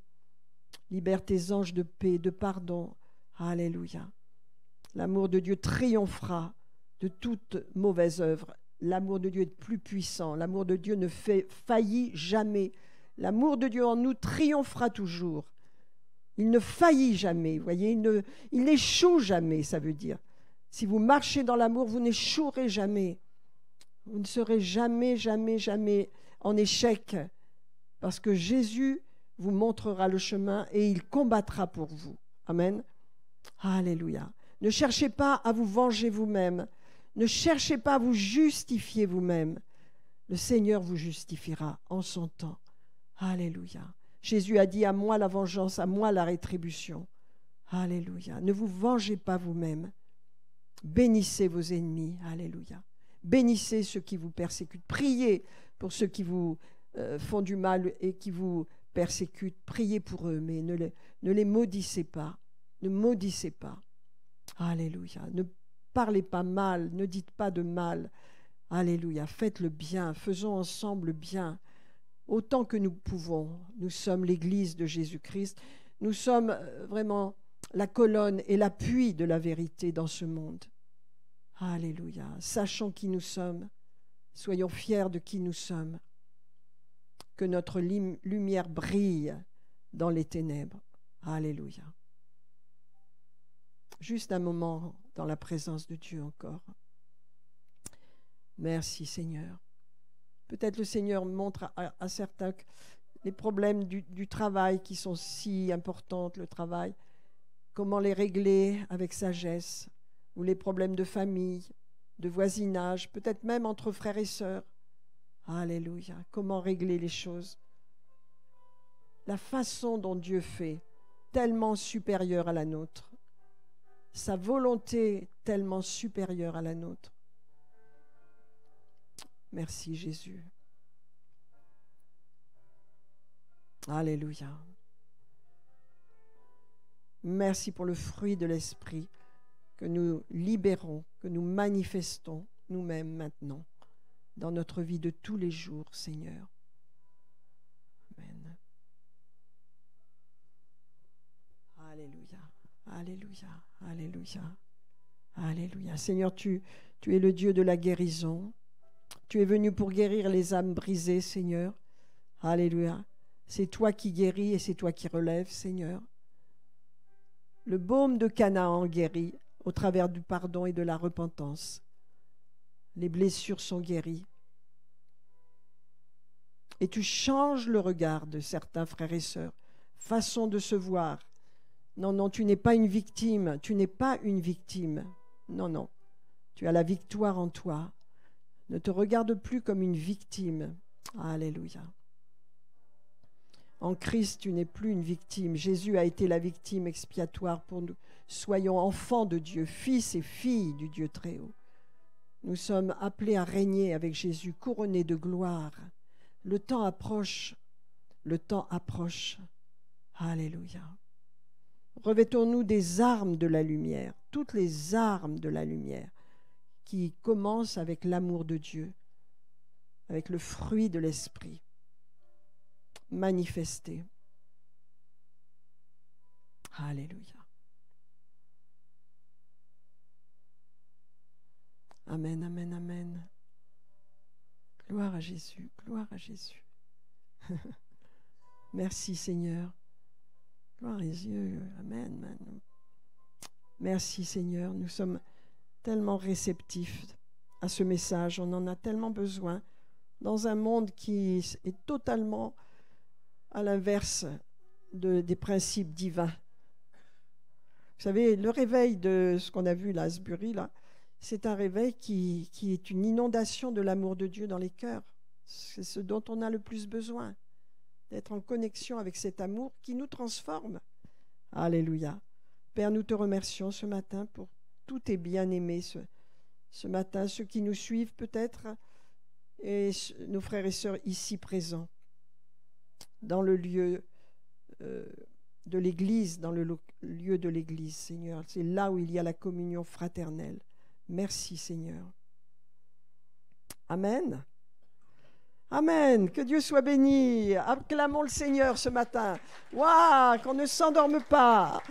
Libère tes anges de paix, de pardon. Alléluia. L'amour de Dieu triomphera de toute mauvaise œuvre. L'amour de Dieu est plus puissant. L'amour de Dieu ne faillit jamais. L'amour de Dieu en nous triomphera toujours. Il ne faillit jamais, vous voyez, il n'échoue jamais, ça veut dire. Si vous marchez dans l'amour, vous n'échouerez jamais. Vous ne serez jamais, jamais, jamais en échec. Parce que Jésus vous montrera le chemin et il combattra pour vous. Amen. Alléluia. Ne cherchez pas à vous venger vous-même. Ne cherchez pas à vous justifier vous-même. Le Seigneur vous justifiera en son temps. Alléluia. Jésus a dit « À moi la vengeance, à moi la rétribution ». Alléluia. Ne vous vengez pas vous-même. Bénissez vos ennemis. Alléluia. Bénissez ceux qui vous persécutent. Priez pour ceux qui vous font du mal et qui vous persécutent. Priez pour eux, mais ne les maudissez pas. Ne maudissez pas. Alléluia. Ne parlez pas mal, ne dites pas de mal. Alléluia. Faites le bien. Faisons ensemble le bien. Autant que nous pouvons. Nous sommes l'Église de Jésus-Christ. Nous sommes vraiment la colonne et l'appui de la vérité dans ce monde. Alléluia. Sachons qui nous sommes. Soyons fiers de qui nous sommes. Que notre lumière brille dans les ténèbres. Alléluia. Juste un moment dans la présence de Dieu encore. Merci Seigneur. Peut-être le Seigneur montre à certains les problèmes du travail qui sont si importants, le travail, comment les régler avec sagesse, ou les problèmes de famille, de voisinage, peut-être même entre frères et sœurs. Alléluia. Comment régler les choses. La façon dont Dieu fait, tellement supérieure à la nôtre. Sa volonté tellement supérieure à la nôtre. Merci Jésus. Alléluia. Merci pour le fruit de l'Esprit que nous libérons, que nous manifestons nous-mêmes maintenant dans notre vie de tous les jours, Seigneur. Amen. Alléluia, alléluia, alléluia, alléluia. Seigneur, tu es le Dieu de la guérison. Tu es venu pour guérir les âmes brisées, Seigneur. Alléluia. C'est toi qui guéris et c'est toi qui relèves, Seigneur. Le baume de Canaan guérit au travers du pardon et de la repentance. Les blessures sont guéries. Et tu changes le regard de certains frères et sœurs, façon de se voir. Non, non, tu n'es pas une victime, tu n'es pas une victime. Non, non, tu as la victoire en toi. Ne te regarde plus comme une victime. Alléluia. En Christ, tu n'es plus une victime. Jésus a été la victime expiatoire pour nous. Soyons enfants de Dieu, fils et filles du Dieu très haut. Nous sommes appelés à régner avec Jésus, couronnés de gloire. Le temps approche. Le temps approche. Alléluia. Revêtons-nous des armes de la lumière, toutes les armes de la lumière, qui commencent avec l'amour de Dieu, avec le fruit de l'Esprit, manifesté. Alléluia. Amen, amen, amen. Gloire à Jésus, gloire à Jésus. Merci Seigneur. Gloire à Dieu, amen, amen. Merci Seigneur, nous sommes tellement réceptifs à ce message, on en a tellement besoin dans un monde qui est totalement à l'inverse des principes divins. Vous savez, le réveil de ce qu'on a vu là, Asbury, là, c'est un réveil qui est une inondation de l'amour de Dieu dans les cœurs. C'est ce dont on a le plus besoin, d'être en connexion avec cet amour qui nous transforme. Alléluia. Père, nous te remercions ce matin pour tous tes bien-aimés ce matin, ceux qui nous suivent peut-être, et nos frères et sœurs ici présents, dans le lieu de l'Église, dans le lieu de l'Église, Seigneur. C'est là où il y a la communion fraternelle. Merci, Seigneur. Amen. Amen. Que Dieu soit béni. Acclamons le Seigneur ce matin. Waouh, qu'on ne s'endorme pas.